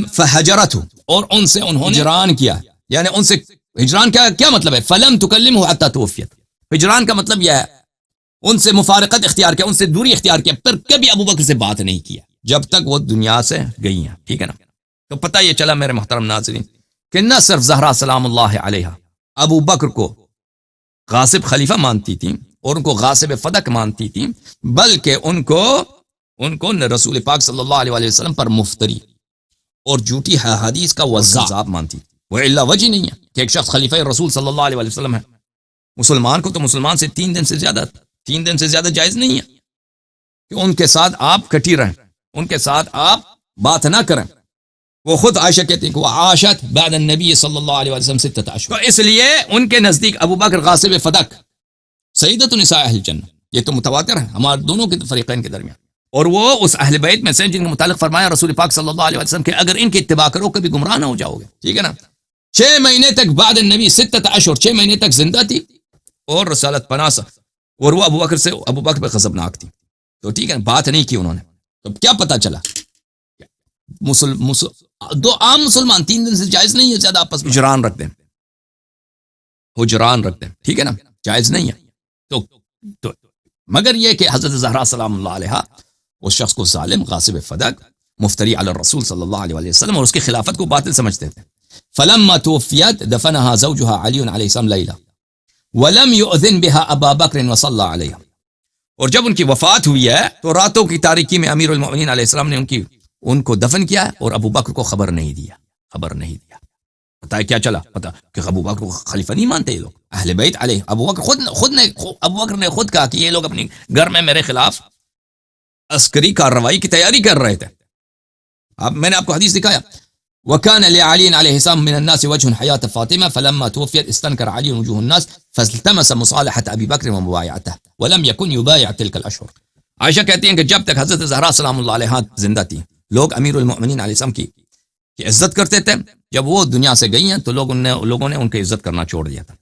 Speaker 1: فہجرت، اور ان سے انہوں نے ہجران کیا. یعنی ان سے ہجران کیا مطلب ہے؟ فلم تکلمہ حتی توفیت. ہجران کا مطلب یہ ہے ان سے مفارقت اختیار کیا، ان سے دوری اختیار کیا، پر کبھی ابو بکر سے بات نہیں کیا جب تک وہ دنیا سے گئی ہیں. ٹھیک ہے نا. تو پتہ یہ چلا میرے محترم ناظرین کہ نہ صرف زہرا سلام اللہ علیہ ابو بکر کو غاصب خلیفہ مانتی تھیں اور ان کو غاصب فدق مانتی تھیں، بلکہ ان کو ان کو رسول پاک صلی اللہ علیہ وسلم پر مفتری اور جھوٹی حدیث کا وضاحت مانتی. وہ اللہ وجہ نہیں ہے کہ ایک شخص خلیفہ رسول صلی اللہ علیہ وسلم ہے. مسلمان کو تو مسلمان سے 3 دن سے زیادہ جائز نہیں ہے کہ ان کے ساتھ آپ کٹی رہیں، ان کے ساتھ آپ بات نہ کریں. وہ خود عائشہ کہتی ہیں کہ وہ عاشت بعد النبی صلی اللہ علیہ وسلم 6 اشہر، تو اس لیے ان کے نزدیک ابو بکر غاصب فدق سیدۃ نساء اہل الجنہ، یہ تو متواتر ہے ہمارے دونوں کے فریقین کے درمیان. اور وہ اس اہل بیت میں سے جن کے متعلق فرمایا رسول پاک صلی اللہ علیہ وسلم کہ اگر ان کی اتباع کرو کبھی گمراہ نہ ہو جاؤ گے. ٹھیک ہے نا. 6 مہینے تک بعد النبی 6 اشہر، 6 مہینے تک زندہ تھی اور رسالت پناہ، اور وہ ابو بکر پہ غضبناک تھی. تو ٹھیک ہے، بات نہیں کی انہوں نے. تو کیا پتا چلا؟ دو عام مسلمان 3 دن سے جائز نہیں ہے زیادہ آپس میں حجران رکھتے ہیں. ٹھیک ہے نا، جائز نہیں ہے. تو مگر یہ کہ حضرت زہرا سلام اللہ علیہا اس شخص کو ظالم، غاصب فدق، مفتری علی الرسول صلی اللہ علیہ وسلم اور اس کی خلافت کو باطل سمجھتے تھے. فلما توفیت دفنها زوجها علی علیہ السلام لیلا ولم يؤذن بها ابا بکر وصلى علیہا. اور جب ان کی وفات ہوئی ہے تو راتوں کی تاریکی میں امیر المؤمنین علیہ السلام نے ان کو دفن کیا اور ابو بکر کو خبر نہیں دیا. پتہ ہے کیا چلا؟ پتہ کہ ابو بکر کو خلیفہ نہیں مانتے یہ لوگ اہل بیت علیہ. ابو بکر نے خود کہا کہ یہ لوگ اپنی گھر میں میرے خلاف عسکری کارروائی کی تیاری کر رہے تھے. اب میں نے آپ کو حدیث دکھایا. وكان لعلي عليه السلام من الناس وجه حياة فاطمة فلما توفيت استنكر علي وجوه الناس فالتمس مصالحة أبي بكر ومبايعته ولم يكن يبايع تلك الأشهر. عائشہ کہتی ہیں کہ جب تک حضرت زہرا سلام اللہ علیہا زندہ تھی لوگ امیر المؤمنین علیہ السلام کی عزت کرتے تھے. جب وہ دنیا سے گئی ہیں تو لوگوں نے ان کی عزت کرنا چھوڑ دیا تھا.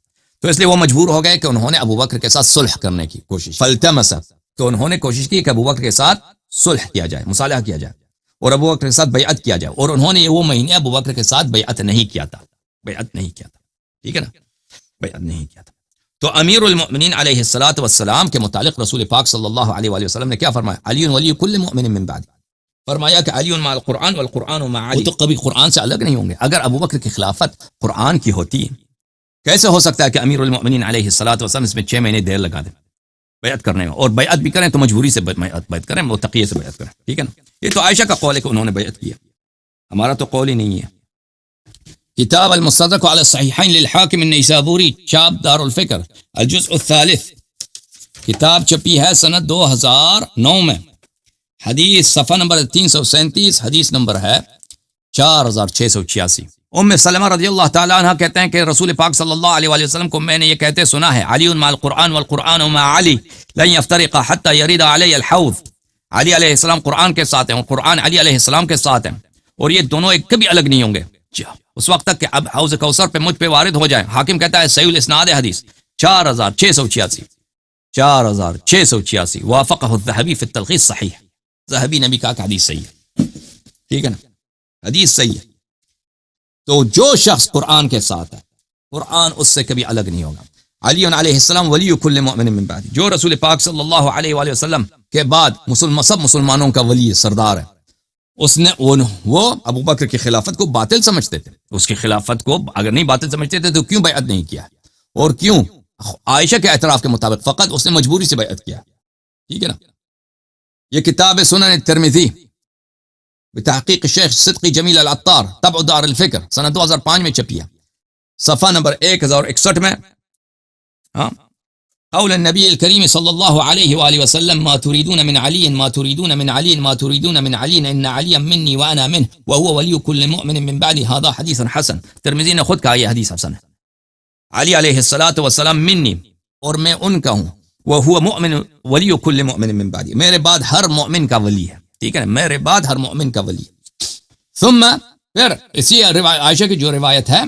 Speaker 1: تو اس لیے وہ مجبور ہو گئے کہ انہوں نے ابو بکر کے ساتھ صلح کرنے کی کوشش. فالتمس، تو انہوں نے کوشش کی کہ ابو بکر کے ساتھ صلح کیا جائے، مصالحہ کیا جائے اور ابو بکر کے ساتھ بیعت کیا جائے. اور انہوں نے وہ مہینے ابو بکر کے ساتھ بیعت نہیں کیا تھا. ٹھیک ہے نا، بیعت نہیں کیا تھا. تو امیر المؤمنین علیہ الصلوۃ والسلام کے متعلق رسول پاک صلی اللہ علیہ وآلہ وسلم نے کیا فرمایا؟ علی ولی کل مؤمن من بعد. فرمایا کہ علی مع القرآن والقرآن مع علی. وہ تو کبھی قرآن سے الگ نہیں ہوں گے. اگر ابو بکر کی خلافت قرآن کی ہوتی کیسے ہو سکتا ہے کہ امیر المؤمنین علیہ الصلوۃ والسلام اس میں 6 مہینے دیر لگا دیں بیعت کرنے میں؟ اور بیعت بھی کریں تو مجبوری سے بیعت کریں، وہ تقیہ سے بیعت کریں. ٹھیک ہے نا. یہ تو عائشہ کا قول ہے کہ انہوں نے بیعت کیا، ہمارا تو قول ہی نہیں ہے. کتاب المستدرک علی الصحیحین للحاکم النیسابوری، چاپ دار الفکر، الجزء الثالث، کتاب چھپی ہے سنت 2009 میں. حدیث صفحہ نمبر 337، حدیث نمبر ہے 4686. ام سلمہ رضی اللہ تعالیٰ عنہ کہتے ہیں کہ رسول پاک صلی اللہ علیہ وآلہ وسلم کو میں نے یہ کہتے سنا ہے، علی مع القرآن والقرآن مع علی لن يفترقا حتى يرد علی الحوض. علی علیہ السلام قرآن کے ساتھ ہیں اور قرآن علی علیہ السلام کے ساتھ ہیں اور یہ دونوں ایک کبھی الگ نہیں ہوں گے اس وقت تک کہ اب حوض کوثر پہ مجھ پہ وارد ہو جائیں. حاکم کہتا ہے صحیح الاسناد حدیث 4686 وافقہ الذہبی فی التلخیص صحیح. ذہبی نے بھی کہا کہ حدیث صحیح ہے. ٹھیک ہے نا، حدیث صحیح ہے. تو جو شخص قرآن کے ساتھ ہے قرآن اس سے کبھی الگ نہیں ہوگا. علی علیہ السلام ولی کل مؤمن من بعد، جو رسول پاک صلی اللہ علیہ وآلہ وسلم کے بعد سب مسلمانوں کا ولی سردار ہے. اس نے وہ ابو بکر کی خلافت کو باطل سمجھتے تھے. اس کی خلافت کو اگر نہیں باطل سمجھتے تھے تو کیوں بیعت نہیں کیا؟ اور کیوں عائشہ کے اعتراف کے مطابق فقط اس نے مجبوری سے بیعت کیا. ٹھیک ہے نا. یہ کتاب سنن الترمذی بتحقیق شیخ صدقی جمیل العطار، طبع دار الفکر، سنہ 2005 میں چھپی ہے، صفحہ نمبر 1061 میں. قول النبی الکریم صلی اللہ علیہ وآلہ وسلم ما تريدون من علی ما تريدون من علی ما تريدون من علی ان علی منی وانا منه وهو ولی كل مؤمن من بعد. هذا حدیث حسن. ترمذی نے خود کہا یہ حدیث حسن ہے. علی علیہ الصلوۃ والسلام منی، اور میں ان کا ہوں، وهو مؤمن ولی كل مؤمن من بعد، میرے بعد ہر مؤمن کا ولی ہے. ٹھیک ہے، میرے بعد ہر مؤمن کا ولی. ثم پھر اسی عائشہ کی جو روایت ہے،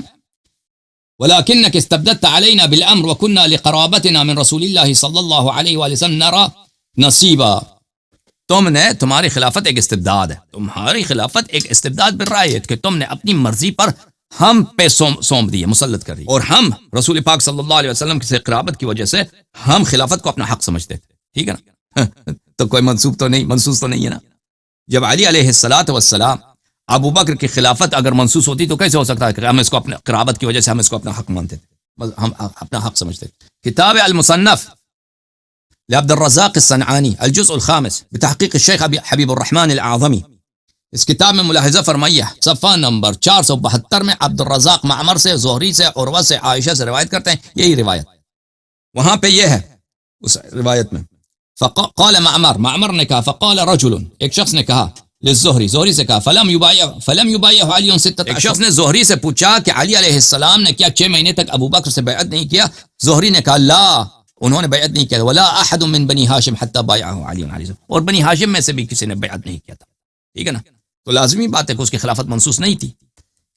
Speaker 1: ولكنك استبددت علينا بالامر وكنا لقرابتنا من رسول الله صلى الله عليه وآله وسلم نرى نصيبا. تم نے، تمہاری خلافت ایک استبداد ہے، تمہاری خلافت ایک استبداد بالرائے کہ تم نے اپنی مرضی پر ہم پہ سونپ دی ہے، مسلط کر دی، اور ہم رسول پاک صلی اللہ علیہ وسلم سے قرابت کی وجہ سے ہم خلافت کو اپنا حق سمجھتے تھے. ٹھیک ہے نا. تو کوئی منسوخ تو نہیں، منسوخ تو نہیں ہے نا. جب علی علیہ الصلوۃ والسلام ابو بکر کی خلافت اگر منسوخ ہوتی تو کیسے ہو سکتا ہے کہ ہم اس کو اپنے قرابت کی وجہ سے ہم اس کو اپنا حق مانتے تھے، ہم اپنا حق سمجھتے تھے. کتاب المصنف لعبد الرزاق الصنعانی الجزء الخامس بتحقیق الشیخ حبیب الرحمن الاعظمی. اس کتاب میں ملاحظہ فرمائیے صفحہ نمبر 472 میں عبد الرزاق معمر سے، زہری سے، عروہ سے، عائشہ سے روایت کرتے ہیں. یہی روایت وہاں پہ یہ ہے اس روایت میں. فقال معمر نے کہا فقال رجل، ایک شخص نے کہا للزہری، زہری سے کہا فلم یبایع علی 6 ایک شخص نے زہری سے پوچھا کہ علی علیہ السلام نے کیا 6 مہینے تک ابو بکر سے بیعت نہیں کیا؟ زہری نے کہا لا، انہوں نے بیعت نہیں کیا. ولا احد من بنی ہاشم حتى بايعه علی علیہ السلام، اور بنی ہاشم میں سے بھی کسی نے بیعت نہیں کیا تھا. ٹھیک ہے نا؟ تو لازمی بات ہے کہ اس کی خلافت منسوخ نہیں تھی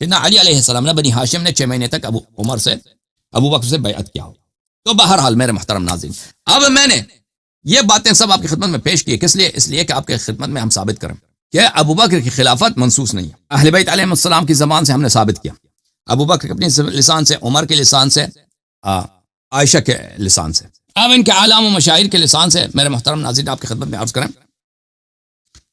Speaker 1: کہ نہ علی علیہ السلام نہ بنی ہاشم نے 6 مہینے تک ابو بکر سے بیعت کیا ہو. تو بہرحال میرے محترم ناظرین، اب میں نے یہ باتیں سب آپ کی خدمت میں پیش کی. کس لیے؟ اس لیے کہ آپ کی خدمت میں ہم ثابت کریں کہ ابو بکر کی خلافت منسوخ نہیں ہے. اہل بیت علیہ السلام کی زبان سے ہم نے ثابت کیا، ابو بکر اپنی لسان سے، عمر کے لسان سے، عائشہ کے لسان سے، اب ان کے عالم و مشاہیر کے لسان سے میرے محترم ناظرین آپ کی خدمت میں عرض کریں.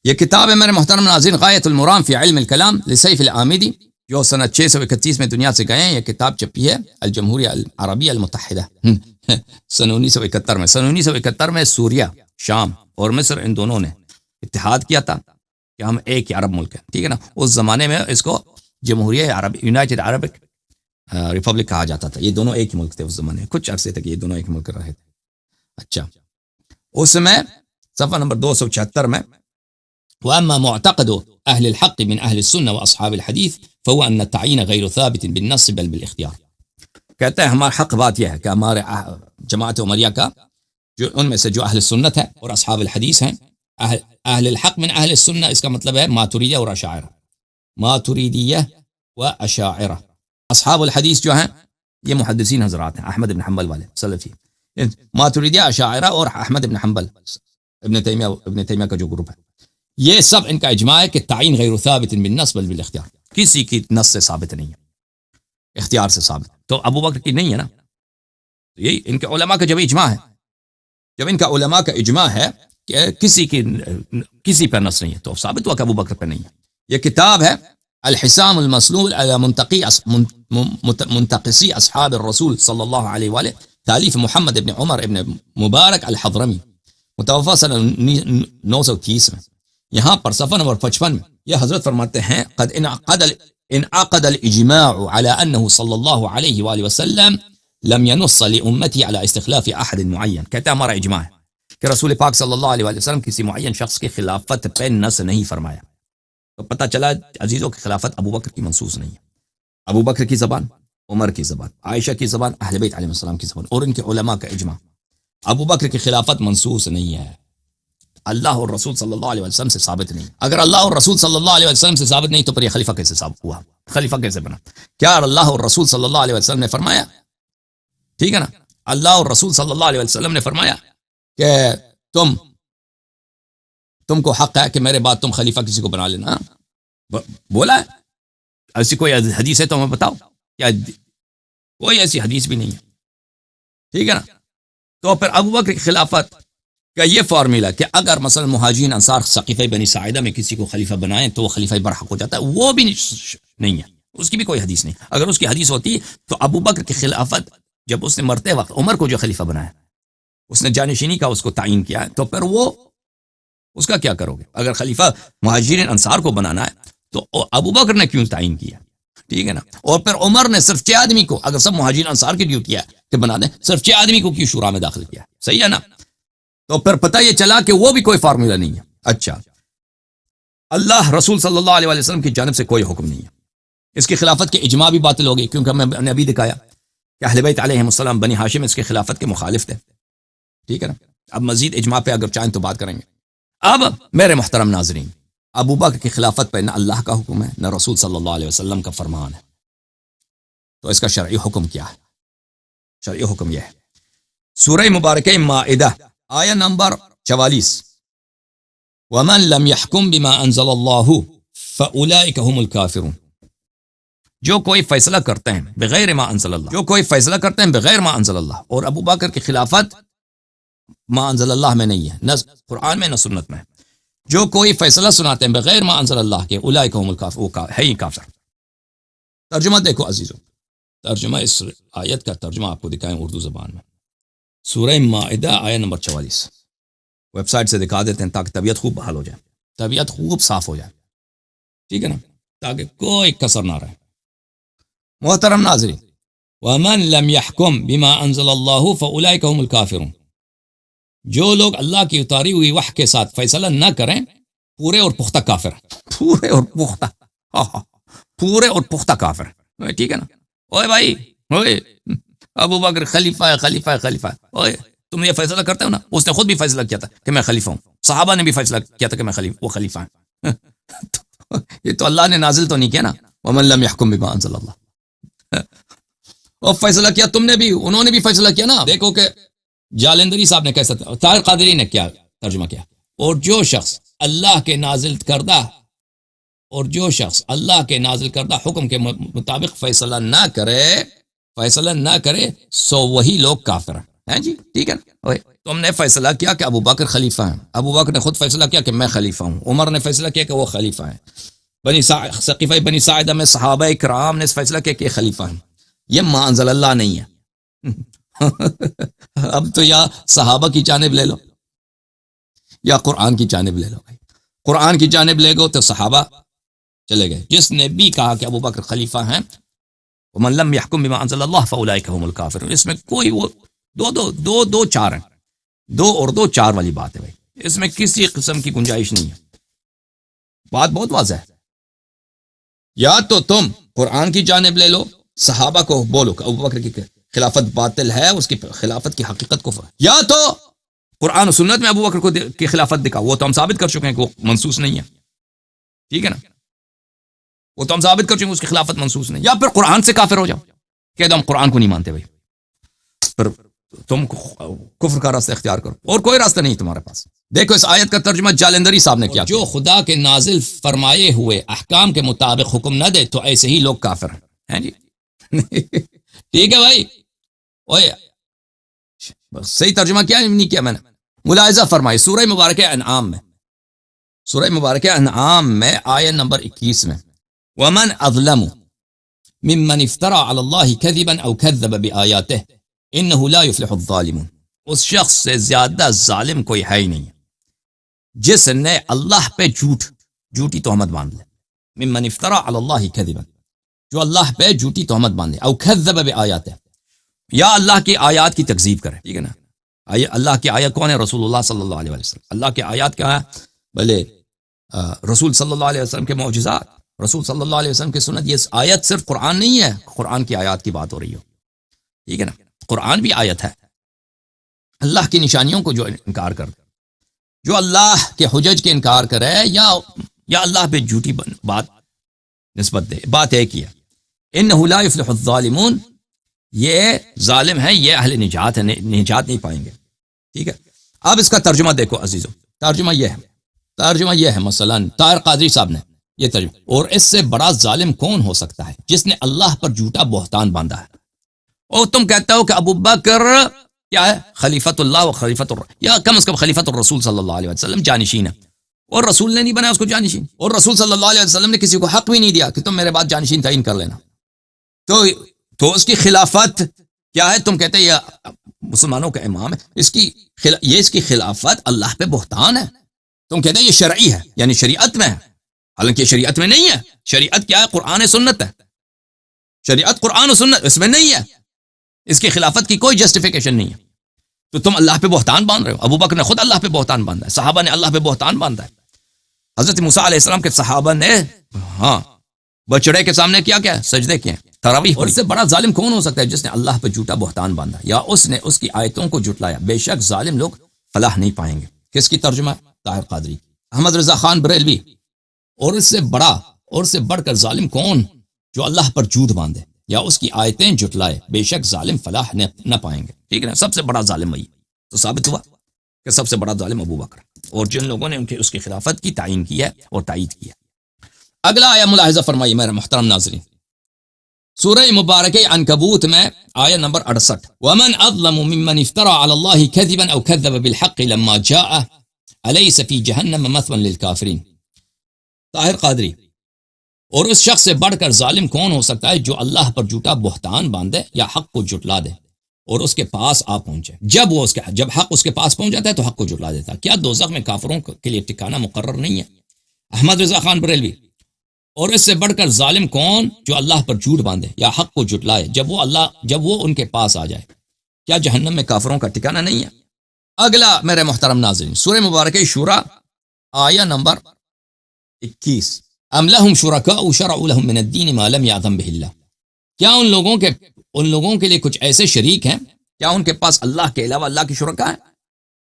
Speaker 1: یہ کتاب ہے میرے محترم ناظرین غایۃ المرام فی علم الکلام لسیف العامدی، جو سنہ 631 میں دنیا سے گئے ہیں. یہ کتاب چھپی ہے الجمہوریہ العربیہ المتحدہ سن 1971 میں. سن 1971 میں سوریہ، شام اور مصر ان دونوں نے اتحاد کیا تھا کہ ہم ایک ہی عرب ملک ہے. ٹھیک ہے نا؟ اس زمانے میں اس کو جمہوریہ عرب یونائٹڈ عربک ریپبلک کہا جاتا تھا. یہ دونوں ایک ہی ملک تھے اس زمانے میں، کچھ عرصے تک یہ دونوں ایک ملک رہے تھے. اچھا، اس میں صفحہ نمبر 276 میں وَأَمَّا مُعْتَقَدُ أَهْلِ الْحَقِّ مِنْ أَهْلِ السُنَّةِ وَأَصْحَابِ الْحَدِيثِ فَهُوَ أَنَّ التَّعْيِينَ غَيْرُ ثَابِتٍ بِالنَّصِّ بَلْ بِالِاخْتِيَارِ. کہتا ہے ہمارا حق بات یہ ہے کہ ہمارے جماعت عمریہ کا جو ان میں سے جو اہل سنت ہے اور اصحاب الحدیث ہیں، اہل الحق من اہل السنہ، اس کا مطلب ہے ماتریدیہ اور اشاعرہ، ماتریدیہ و اشاعرہ. اصحاب الحدیث جو ہیں یہ محدثین حضرات ہیں، احمد بن حنبل والے سلفی. ماتریدیہ، اشاعرہ اور احمد بن حنبل، ابن تیمیہ کا جو گروپ ہے، یہ سب ان کا اجماع ہے کہ تعین غیر ثابت بالنص بل بالاختیار، کسی کی نص سے ثابت نہیں ہے، اختیار سے ثابت. تو ابو بکر کی نہیں ہے نا. یہی ان کے علماء کا جب اجماع ہے، جب ان کا علماء کا اجماع ہے کہ کسی پر نص نہیں ہے، تو ثابت ہوا کہ ابو بکر پر نہیں ہے. یہ کتاب ہے الحسام المسلول علی منتقصی اصحاب الرسول صلی اللہ علیہ وآلہ، تالیف محمد ابن عمر ابن مبارک الحضرمی، متوفی سنہ 930 میں. یہاں پر صفحہ نمبر 55 میں یہ حضرت فرماتے ہیں قد انعقد الاجماع على انه صلی اللہ علیہ وآلہ وسلم لم ينص لامتی على استخلاف احد معین. کہتے ہیں ہمارا اجماع ہے کہ رسول پاک صلی اللہ علیہ وآلہ وسلم کسی معین شخص کی خلافت پہ نص نہیں فرمایا. تو پتہ چلا عزیزوں کی خلافت ابو بکر کی منسوخ نہیں ہے. ابو بکر کی زبان، عمر کی زبان، عائشہ کی زبان، اہل بیت علیہ السلام کی زبان اور ان کے علماء کا اجماع، ابو بکر کی خلافت منسوخ نہیں ہے. اللہ اور رسول صلی اللہ علیہ وسلم سے ثابت نہیں. اگر اللہ اور رسول صلی اللہ علیہ وسلم سے ثابت نہیں تو پھر یہ خلیفہ کیسے ثابت ہوا؟ خلیفہ کیسے بنا؟ کیا اللہ اور رسول صلی اللہ علیہ وسلم نے فرمایا، ٹھیک ہے نا، اللہ اور رسول صلی اللہ علیہ وسلم نے فرمایا کہ تم کو حق ہے کہ میرے بعد تم خلیفہ کسی کو بنا لینا؟ بولا ہے؟ ایسی کوئی حدیث ہے تو ہمیں بتاؤ. کیا کوئی ایسی حدیث بھی نہیں ہے. ٹھیک ہے نا. تو پھر ابو بکر کی خلافت کا یہ فارمولا کہ اگر مثلا مہاجرین انصار ثقیفہ بنی ساعدہ میں کسی کو خلیفہ بنائیں تو وہ خلیفہ برحق ہو جاتا ہے، وہ بھی نہیں ہے، اس کی بھی کوئی حدیث نہیں. اگر اس کی حدیث ہوتی تو ابو بکر کی خلافت جب اس نے مرتے وقت عمر کو جو خلیفہ بنایا، اس نے جانشینی کا اس کو تعین کیا ہے، تو پھر وہ اس کا کیا کرو گے؟ اگر خلیفہ مہاجرین انصار کو بنانا ہے تو ابو بکر نے کیوں تعین کیا؟ ٹھیک ہے نا. اور پھر عمر نے صرف 6 آدمی کو، اگر سب مہاجرین انصار کی ڈیوٹی ہے کہ بنا دیں، صرف 6 آدمی کو کیوں شورا میں داخل کیا؟ صحیح ہے نا. تو پھر پتہ یہ چلا کہ وہ بھی کوئی فارمولا نہیں ہے. اچھا، اللہ رسول صلی اللہ علیہ وسلم کی جانب سے کوئی حکم نہیں ہے. اس کی خلافت کے اجماع بھی باطل ہو گئی، کیونکہ میں نے ابھی دکھایا کہ اہل بیت علیہ السلام بنی ہاشم اس کی خلافت کے مخالف تھے. ٹھیک ہے نا. اب مزید اجماع پہ اگر چاہیں تو بات کریں گے. اب میرے محترم ناظرین، ابو بکر کی خلافت پہ نہ اللہ کا حکم ہے نہ رسول صلی اللہ علیہ وسلم کا فرمان ہے. تو اس کا شرعی حکم کیا ہے؟ شرعی حکم یہ ہے، سورہ مبارکہ مائدہ آیہ نمبر 44، وَمَن لَمْ يَحْكُمْ بِمَا أَنزَلَ اللَّهُ فَأُولَئِكَ هُمُ الْكَافِرُونَ. جو کوئی فیصلہ کرتے ہیں بغیر ما انزل اللہ، جو کوئی فیصلہ کرتے ہیں بغیر ما انزل اللہ، اور ابو بکر کی خلافت ما انزل اللہ میں نہیں ہے، نہ قرآن میں نہ سنت میں. جو کوئی فیصلہ سناتے ہیں بغیر ما انزل اللہ کے، اولئک هم الکافرون، وہ ہے ہی کافر. ترجمہ دیکھو عزیزو، ترجمہ اس آیت کا ترجمہ آپ کو دکھائیں اردو زبان میں. سورہ مائدہ آیت نمبر 44. ویب سائٹ سے دکھا دیتے ہیں تاکہ طبیعت خوب بحال ہو جائے، طبیعت خوب صاف ہو جائے، ٹھیک ہے نا، تاکہ کوئی کسر نہ رہے. محترم ناظرین، وَمَن لَمْ يَحْكُمْ بِمَا أَنزَلَ اللَّهُ فَأُولَئِكَ هُمُ الْكَافِرُونَ. جو لوگ اللہ کی اتاری ہوئی وحی کے ساتھ فیصلہ نہ کریں پورے اور پختہ کافر ہیں. پورے اور پختہ، پورے اور پختہ کافر ہیں، ٹھیک ہے نا. اوے بھائی، اوے ابو بکر خلیفہ ہے، خلیفہ ہے، خلیفہ ہے. اوے تم یہ فیصلہ کرتے ہو نا، اس نے خود بھی فیصلہ کیا تھا کہ میں خلیفہ ہوں، صحابہ نے بھی فیصلہ کیا تھا کہ میں وہ خلیفہ ہیں. یہ تو اللہ نے نازل تو نہیں کیا نا، وَمَن لَمْ يَحْكُمْ بِمَا أَنزَلَ اللَّهُ. اور فیصلہ کیا تم نے بھی، انہوں نے بھی فیصلہ کیا نا. دیکھو کہ جالندری صاحب نے کیسا، طاہر قادری نے کیا ترجمہ کیا. اور جو شخص اللہ کے نازل کردہ حکم کے مطابق فیصلہ نہ کرے سو وہی لوگ کافر ہیں جی، ٹھیک ہے نا. تم نے فیصلہ کیا کہ ابو بکر خلیفہ ہیں، ابو بکر نے خود فیصلہ کیا کہ میں خلیفہ ہوں، عمر نے فیصلہ کیا کہ وہ خلیفہ ہیں، سقیفہ بنی ساعدہ میں صحابہ کرام نے فیصلہ کیا کہ خلیفہ ہیں. یہ ما انزل اللہ نہیں ہے. اب تو یا صحابہ کی جانب لے لو یا قرآن کی جانب لے لو. قرآن کی جانب لے گو تو صحابہ چلے گئے. جس نے بھی کہا کہ ابو بکر خلیفہ ہیں، وَمَن لَمْ يَحْكُمْ بِمَا أَنزَلَ اللَّهُ فَأُولَئِكَ هُمُ الْكَافِرُونَ. اس میں کوئی وہ دو چار ہیں، دو اور دو چار والی بات ہے بھائی. اس میں کسی قسم کی گنجائش نہیں ہے. بات بہت واضح ہے. یا تو تم قرآن کی جانب لے لو، صحابہ کو بولو کہ ابو بکر کی خلافت باطل ہے، اس کی خلافت کی حقیقت کو، یا تو قرآن و سنت میں ابو بکر کی خلافت دکھاؤ. وہ تو ہم ثابت کر چکے ہیں کہ وہ منسوخ نہیں ہے، ٹھیک ہے نا. وہ تو ہم ثابت کر چکے ہیں اس کی خلافت منسوخ نہیں. یا پھر قرآن سے کافر ہو جاؤ، کہہ دو ہم قرآن کو نہیں مانتے بھائی، پھر تم کفر کا راستہ اختیار کرو، اور کوئی راستہ نہیں تمہارے پاس. دیکھو اس آیت کا ترجمہ جالندری صاحب نے کیا. جو خدا کے نازل فرمائے ہوئے احکام کے مطابق حکم نہ دے تو ایسے ہی لوگ کافر ہیں جی. ٹھیک ہے بھائی. صحیح ترجمہ کیا نہیں کیا میں نے. ملاحظہ فرمائے سورہ مبارکہ انعام میں آیت نمبر 21 میں، وَمَنْ أَظْلَمُ مِمَّنِ افْتَرَى عَلَى اللَّهِ كَذِبًا أَوْ كَذَّبَ بِآيَاتِهِ إِنَّهُ لَا يُفْلِحُ الظَّالِمُونَ. اس شخص سے زیادہ ظالم کوئی ہے ہی نہیں جس نے اللہ پہ جھوٹی تہمت باندھ لے. ممن افطرى علی اللہ کذبا، جو اللہ پہ جھوٹی تہمت باندھے، او کذب بآیاتہ، یا اللہ کی آیات کی تکذیب کرے. ٹھیک ہے نا. اللہ کی آیت کون ہے؟ رسول اللہ صلی اللہ علیہ وسلم. اللہ کی آیات کیا ہے؟ بھلے رسول صلی اللہ علیہ وسلم کے معجزات، رسول صلی اللہ علیہ وسلم کی سنت. یہ آیت صرف قرآن نہیں ہے، قرآن کی آیات کی بات ہو رہی ہو، ٹھیک ہے نا. قرآن بھی آیت ہے. اللہ کی نشانیوں کو جو انکار کر دے، جو اللہ کے حجج کے انکار کرے، یا اللہ پہ جھوٹی بات نسبت دے، بات ایک ہی ہے. انہ لا یفلح الظالمون، یہ ظالم ہے، یہ اہل نجات ہے، نجات نہیں پائیں گے. ٹھیک ہے. اب اس کا ترجمہ دیکھو عزیزو. ترجمہ یہ ہے مثلا طاہر قادری صاحب نے یہ ترجمہ، اور اس سے بڑا ظالم کون ہو سکتا ہے جس نے اللہ پر جھوٹا بہتان باندھا ہے. اور تم کہتے ہو کہ ابو بکر کیا ہے؟ خلیفۃ اللہ و خلیفۃ یا کم از کم خلیفۃ الرسول صلی اللہ علیہ وسلم جانشین ہے، اور رسول نے نہیں بنایا اس کو جانشین، اور رسول صلی اللہ علیہ وسلم نے کسی کو حق بھی نہیں دیا کہ تم میرے بعد جانشین تعین کر لینا. تو اس کی خلافت کیا ہے؟ تم کہتے ہیں یہ مسلمانوں کا امام ہے، اس کی خلافت اللہ پہ بہتان ہے. تم کہتے ہیں یہ شرعی ہے، یعنی شریعت میں ہے، حالانکہ شریعت میں نہیں ہے. شریعت کیا ہے؟ قرآن سنت ہے. شریعت قرآن و سنت، اس میں نہیں ہے. اس کی خلافت کی کوئی جسٹیفیکیشن نہیں ہے. تو تم اللہ پہ بہتان باندھ رہے ہو. ابو بکر نے خود اللہ پہ بہتان باندھا ہے، صحابہ نے اللہ پہ بہتان باندھا ہے. حضرت موسیٰ علیہ السلام کے صحابہ نے بچڑے کے سامنے کیا سجدے کیے، تراویح. اور اس سے بڑا ظالم کون ہو سکتا ہے جس نے اللہ پہ جھوٹا بہتان باندھا یا اس نے اس کی آیتوں کو جھٹلایا. بے شک ظالم لوگ فلاح نہیں پائیں گے. کس کی ترجمہ؟ طاہر قادری. احمد رضا خان بریلوی. اور اس سے بڑھ کر ظالم کون جو اللہ پر جھوٹ باندھے یا اس کی آیتیں جھٹلائے. بے شک ظالم فلاح نہ پائیں گے. ٹھیک ہے نا. سب سے بڑا ظالم وہی. تو ثابت ہوا کہ سب سے بڑا ظالم ابو بکر، اور جن لوگوں نے اس کی خلافت کی تعین کی ہے اور تائید کی ہے. اگلا آیا ملاحظہ فرمائیے میرے محترم ناظرین. سورہ مبارکہ عنکبوت میں آیت نمبر 68، وَمَنْ أَظْلَمُ مِمَّنِ افْتَرَى عَلَى اللَّهِ كَذِبًا أَوْ كَذَّبَ بِالْحَقِّ لَمَّا جَاءَهُ أَلَيْسَ فِي جَهَنَّمَ مَثْوًى لِلْكَافِرِينَ. طاہر قادری. اور اس شخص سے بڑھ کر ظالم کون ہو سکتا ہے جو اللہ پر جھوٹا بہتان باندھے یا حق کو جھٹلا دے. اور اس کے پاس آ پہنچے. جب حق اس کے پاس پہنچ جاتا ہے تو حق کو جھٹلا دیتا ہے. کیا دوزخ میں کافروں کے لیے ٹھکانہ مقرر نہیں ہے؟ احمد رضا خان بریلوی. اور اس سے بڑھ کر ظالم کون؟ جو اللہ پر جھوٹ باندھے یا حق کو جھٹلائے جب وہ ان کے پاس آ جائے. کیا جہنم میں کافروں کا ٹھکانہ نہیں ہے؟ اگلا میرے محترم ناظرین، سورہ مبارکہ شورا آیہ نمبر 21. ام لہم شرکاء شرعوا لہم من الدین ما لم یأذن بہ اللہ. کیا ان لوگوں کے لیے کچھ ایسے شریک ہیں؟ کیا ان کے پاس اللہ کے علاوہ اللہ کی شرکاء ہیں؟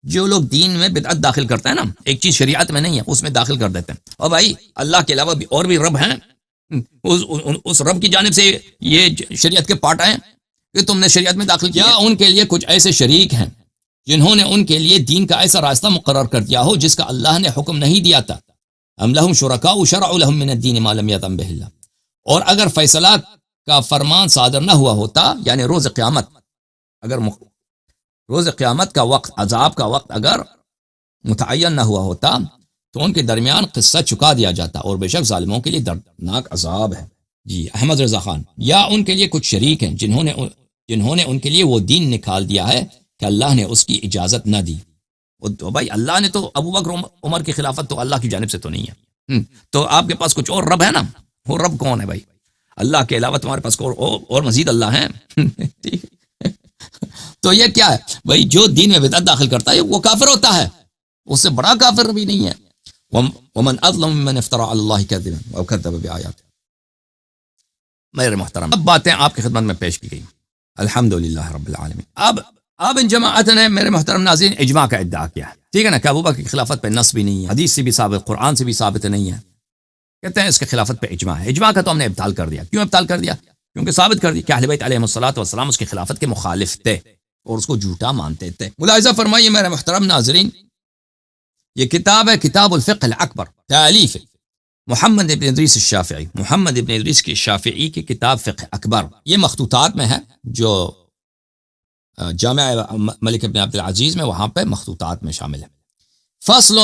Speaker 1: جو لوگ دین میں بدعت داخل کرتے ہیں نا، ایک چیز شریعت میں نہیں ہے اس میں داخل کر دیتے ہیں. اور بھائی اللہ کے علاوہ اور بھی رب ہیں، اس رب کی جانب سے یہ شریعت کے پارٹ آئے کہ تم نے شریعت میں داخل کیا. ان کے لیے کچھ ایسے شریک ہیں جنہوں نے ان کے لیے دین کا ایسا راستہ مقرر کر دیا ہو جس کا اللہ نے حکم نہیں دیا تھا. ام لہم شرکاء شرعوا لہم من الدین ما لم یأذن بہ اللہ. اور اگر فیصلہ کا فرمان صادر نہ ہوا ہوتا، یعنی روز قیامت کا وقت، عذاب کا وقت اگر متعین نہ ہوا ہوتا تو ان کے درمیان قصہ چکا دیا جاتا، اور بے شک ظالموں کے لیے دردناک عذاب ہے. جی احمد رضا خان. یا ان کے لیے کچھ شریک ہیں جنہوں نے ان کے لیے وہ دین نکال دیا ہے کہ اللہ نے اس کی اجازت نہ دی. تو بھائی اللہ نے تو ابو بکر عمر کی خلافت تو اللہ کی جانب سے تو نہیں ہے. تو آپ کے پاس کچھ اور رب ہے نا، وہ رب کون ہے بھائی؟ اللہ کے علاوہ تمہارے پاس اور مزید اللہ ہیں. تو یہ کیا ہے بھائی؟ جو دین میں بدعت داخل کرتا ہے وہ کافر ہوتا ہے، اس سے بڑا کافر بھی نہیں ہے. ومن اظلم ممن افترى على الله كذبا او كذب بآياته. میرے محترم، اب باتیں آپ کی خدمت میں پیش کی گئی. الحمدللہ رب العالمین. اب ان جماعت نے میرے محترم ناظرین اجماع کا ادعا کیا ہے، ٹھیک ہے نا، کہ ابوبکر کی خلافت پہ نص بھی نہیں ہے، حدیث سے بھی ثابت، قرآن سے بھی ثابت نہیں ہے. کہتے ہیں اس کے خلافت پہ اجماع ہے. اجماع کا تو ہم نے ابطال کر دیا. کیوں ابطال کر دیا؟ کیونکہ ثابت کر دی کہ اہل بیت علیہم الصلوۃ والسلام اس کی خلافت کے مخالف تھے اور اس کو جھوٹا مانتے تھے. ملاحظہ فرمائیے میرے محترم ناظرین، یہ کتاب ہے کتاب الفقہ الاکبر، تالیف محمد ابن ادریس الشافعی. محمد ابن ادریس کی شافعی کی کتاب فقہ اکبر، یہ مخطوطات میں ہے، جو جامعہ ملک ابن عبد العزیز میں وہاں پہ مخطوطات میں شامل ہے. فصل،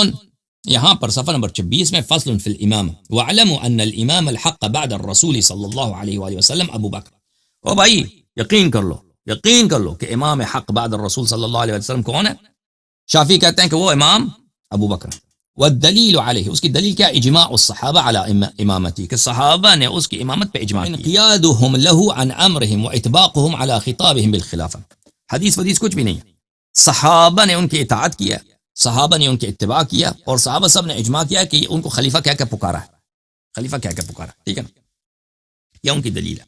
Speaker 1: یہاں پر صفحہ نمبر 26 میں فصل فی الامام وَاعْلَمُوا أَنَّ الْإِمَامَ الْحَقَّ بَعْدَ الرَّسُولِ صلی اللہ علیہ وآلہ وسلم ابو بکر. او بھائی یقین کر لو کہ امام حق بعد الرسول صلی اللہ علیہ وسلم کون ہے؟ شافعی کہتے ہیں کہ وہ امام ابو بکر. والدلیل علیہ، اس کی دلیل کیا؟ اجماع الصحابہ علی امامتی، کہ صحابہ نے اس کی امامت پہ اجماع کیا. انقیادهم له عن امرهم واطباقهم على خطابهم بالخلافہ. حدیث کچھ بھی نہیں ہے. صحابہ نے ان کی اطاعت کیا، صحابہ نے ان کے اتباع کیا، اور صحابہ سب نے اجماع کیا کہ ان کو خلیفہ کہہ کے پکارا ہے. خلیفہ کہہ کے پکارا، ٹھیک ہے نا، یہ ان کی دلیل ہے.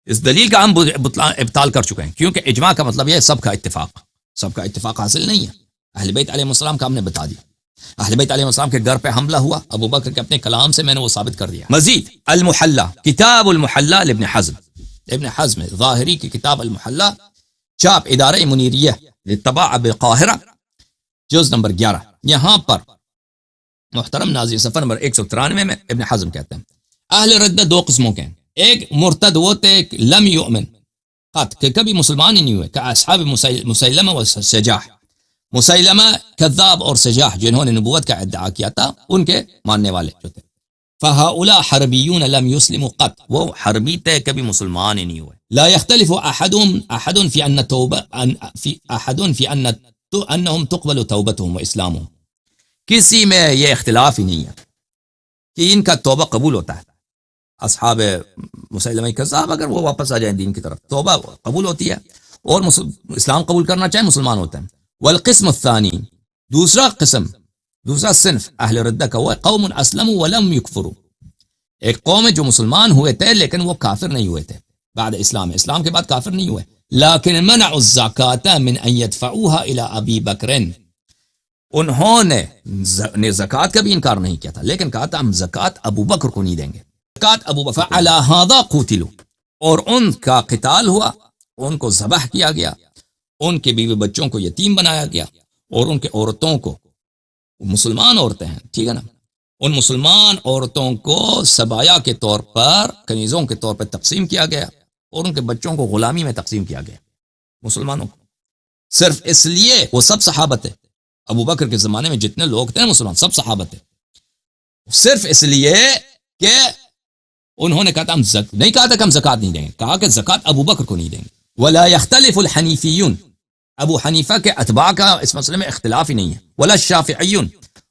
Speaker 1: اس دلیل کا ہم ابطال کر چکے ہیں، کیونکہ اجماع کا مطلب یہ ہے سب کا اتفاق حاصل نہیں ہے. اہل بیت علیہ السلام کا ہم نے بتا دیا. اہل بیت علیہ السلام کے گھر پہ حملہ ہوا ابو بکر کے اپنے کلام سے، میں نے وہ ثابت کر دیا. مزید المحلہ، کتاب المحلہ لابن حزم، ابن حزم ظاہری کی کتاب المحلہ، چاپ ادارہ منیریہ للطباعہ بالقاہرہ، جز نمبر 11. یہاں پر محترم ناظرین صفحہ نمبر 193 میں ابن حزم کہتے ہیں اہل ردہ دو قسموں کے ہیں. ایک مرتد وہ تھے لم یؤمن قط، کہ کبھی مسلمان ہی نہیں ہوئے، کہ اصحاب مسیلمہ و سجاح، مسیلمہ کذاب اور سجاح جنہوں نے نبوت کا ادعا کیا تھا، ان کے ماننے والے جو تھے. فہؤلاء حربیون لم یسلموا قط، وہ حربی تھے کبھی مسلمان ہی نہیں ہوئے. لا یختلف احد فی ان توبہ فی انہم تقبل توبتہم و اسلامہم، کسی میں یہ اختلاف ہی نہیں ہے کہ ان کا توبہ قبول ہوتا ہے. اصحاب مسیلمہ کذاب اگر وہ واپس آ جائیں دین کی طرف، توبہ قبول ہوتی ہے، اور اسلام قبول کرنا چاہیں مسلمان ہوتے ہیں. والقسم الثانی، دوسرا صنف اہل ردہ کا وہ ہے قوم اسلموا ولم یکفروا، ایک قوم ہے جو مسلمان ہوئے تھے لیکن وہ کافر نہیں ہوئے تھے بعد اسلام کے بعد کافر نہیں ہوئے، لیکن منعوا الزکاة من ان يدفعوها الى ابی بکر، انہوں نے زکوٰۃ کا بھی انکار نہیں کیا تھا لیکن کہا تھا ہم زکوٰۃ ابو بکر کو نہیں دیں گے. زکوٰۃ ابو بکر فعلی ھذا قتلوا، اور ان کا قتال ہوا، ان کو ذبح کیا گیا، ان کے بیوی بچوں کو یتیم بنایا گیا، اور ان کے عورتوں کو، مسلمان عورتیں ہیں ٹھیک ہے نا، ان مسلمان عورتوں کو سبایا کے طور پر، کنیزوں کے طور پر تقسیم کیا گیا، اور ان کے بچوں کو غلامی میں تقسیم کیا گیا مسلمانوں کو، صرف اس لیے وہ سب صحابہ تھے. ابو بکر کے زمانے میں جتنے لوگ تھے مسلمان سب صحابہ تھے، صرف اس لیے کہ انہوں نے کہا تھا نہیں کہا تھا کہ ہم زکوٰۃ نہیں دیں گے، کہا کہ زکوٰۃ ابو بکر کو نہیں دیں گے. ولا يختلف الحنیفیون، ابو حنیفہ کے اتباع کا اس مسئلے میں اختلاف ہی نہیں ہے، ولا الشافعیون،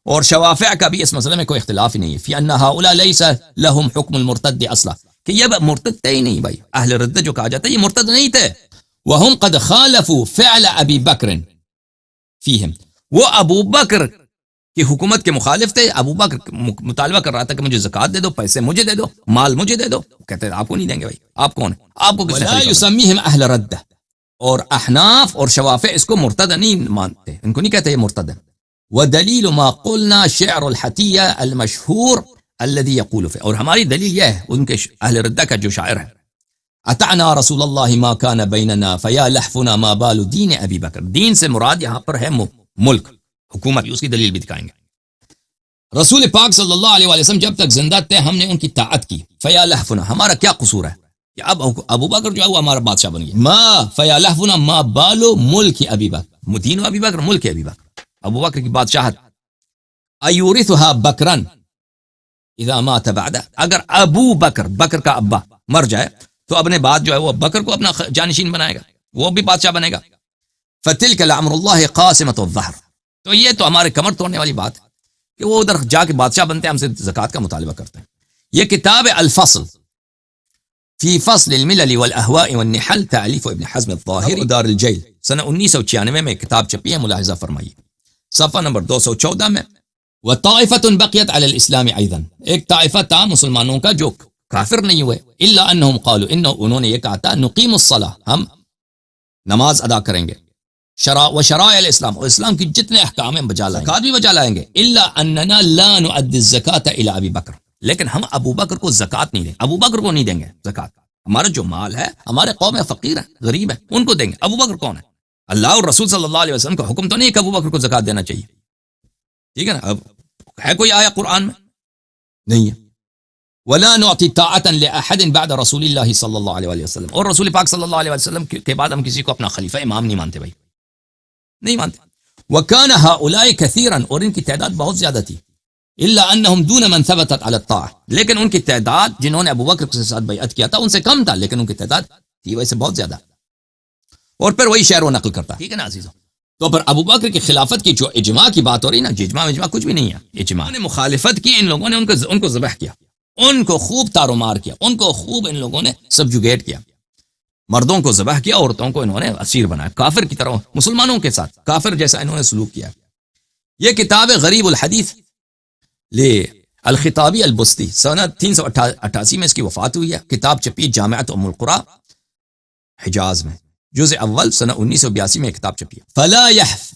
Speaker 1: اور شوافع کا بھی اس مسئلے میں کوئی اختلاف ہی نہیں ہے، فی ان هؤلاء ليس لهم حکم المرتد اصلا، کہ یہ مرتد تھے ہی نہیں بھائی، اہل ردہ جو کہا جاتا ہے یہ مرتد نہیں تھے، وهم قد خالفوا فعل ابی بکر فیہم، وہ ابو بکر کی حکومت کے مخالف تھے، ابو بکر مطالبہ کر رہا تھا کہ مجھے زکوٰۃ دے دو، پیسے مجھے دے دو، مال مجھے دے دو، کہتے ہیں آپ کو نہیں دیں گے بھائی، آپ کون ہیں، آپ کو کس نے خلیفہ یسمیہم اہل ردہ، اور احناف اور شوافع اس کو مرتد نہیں مانتے، ان کو نہیں کہتے یہ مرتد ہے، ودلیل ما قلنا شعر الحتیہ المشہور الذي يقول فيه، اور ہماری دلیل یہ ہے ان کے اہل ردہ کا جو شاعر ہے، اتعنا رسول اللہ ما كان بیننا فیا لحفنا ما بال دین ابی بکر، دین سے مراد یہاں پر ہے ملک، حکومت، اس کی دلیل بھی دکھائیں گے۔ رسول پاک صلی اللہ علیہ وسلم جب تک زندہ تھے ہم نے ان کی طاعت کی، فیا لحفنا، ہمارا کیا قصور ہے کہ اب ابو بکر جو ہے وہ ہمارا بادشاہ بن گیا، ما فیا لحفنا ما بالو ملک ابی بکر، دین ابی بکر، ملک ابی بکر، ابو بکر کی بادشاہت، ایورثها بکرن اذا مات بعد، اگر ابو بکر، بکر کا ابا مر جائے تو اپنے بعد جو ہے وہ بکر کو اپنا جانشین بنائے گا، وہ بھی بادشاہ بنے گا، فتلک لامر اللہ قاسمۃ الظہر، تو یہ تو ہمارے کمر توڑنے والی بات ہے کہ وہ ادھر جا کے بادشاہ بنتے ہیں، ہم سے زکوٰۃ کا مطالبہ کرتے ہیں۔ یہ کتاب الفصل فی فصل الملل والاہواء والنحل، تالیف ابن حزم الظاہری، دار الجیل، سنہ 1996 میں کتاب چھپی ہے، ملاحظہ فرمائیے، صفحہ نمبر 214 میں۔ وطائفۃ بقیت علی الاسلام ایضا، ایک طائفہ تھا مسلمانوں کا جو کافر نہیں ہوئے، الا انہم قالوا، انہوں نے یہ کہا تھا، نقیم الصلاۃ، ہم نماز ادا کریں گے، شرائع الاسلام، اور اسلام کی جتنے احکام ہیں بجا لائیں گے، زکوٰۃ بھی بجا لائیں گے، الا اننا لا نؤدی الزکاۃ الی ابی بکر، لیکن ہم ابو بکر کو زکوٰۃ نہیں دیں گے، ابو بکر کو نہیں دیں گے زکوٰۃ، ہمارا جو مال ہے، ہمارے قوم میں فقیر ہیں، غریب ہیں، ان کو دیں گے، ابو بکر کون ہے؟ اللہ اور رسول صلی اللہ علیہ وسلم کا حکم تو نہیں کہ ابو بکر کو زکوٰۃ دینا چاہیے، ٹھیک ہے نا؟ اب ہے کوئی آیا قرآن میں؟ نہیں ہے۔ ولا نعطی طاعتا لاحد بعد رسول اللہ صلی اللہ علیہ وسلم، اور رسول پاک صلی اللہ علیہ وسلم کے بعد ہم کسی کو اپنا خلیفہ امام نہیں مانتے بھائی، نہیں مانتے۔ وکان هؤلاء کثیرا، اور ان کی تعداد بہت زیادہ تھی، الا انہم دون من ثبتت علی الطاعہ، لیکن ان کی تعداد جنہوں نے ابو بکر کے ساتھ بیعت کیا تھا ان سے کم تھا، لیکن ان کی تعداد تھی ویسے بہت زیادہ۔ اور پھر وہی شعر و نقل کرتا، ٹھیک ہے نا عزیزو؟ تو پھر ابو بکر کی خلافت کی جو اجماع کی بات ہو رہی نا، اجماع کچھ بھی نہیں ہے، اجماع نے مخالفت کی، ان لوگوں نے ان کو ذبح کیا، ان کو خوب تار و مار کیا، ان کو خوب ان لوگوں نے سبجوگیٹ کیا، مردوں کو ذبح کیا، عورتوں کو انہوں نے اسیر بنایا، کافر کی طرح مسلمانوں کے ساتھ کافر جیسا انہوں نے سلوک کیا۔ یہ کتاب غریب الحدیث لے الخطابی البستی، سنہ 388 میں اس کی وفات ہوئی ہے، کتاب چھپی جامعۃ ام القری حجاز میں، جزء اول، سنہ 1982 میں کتاب چھپی ہے۔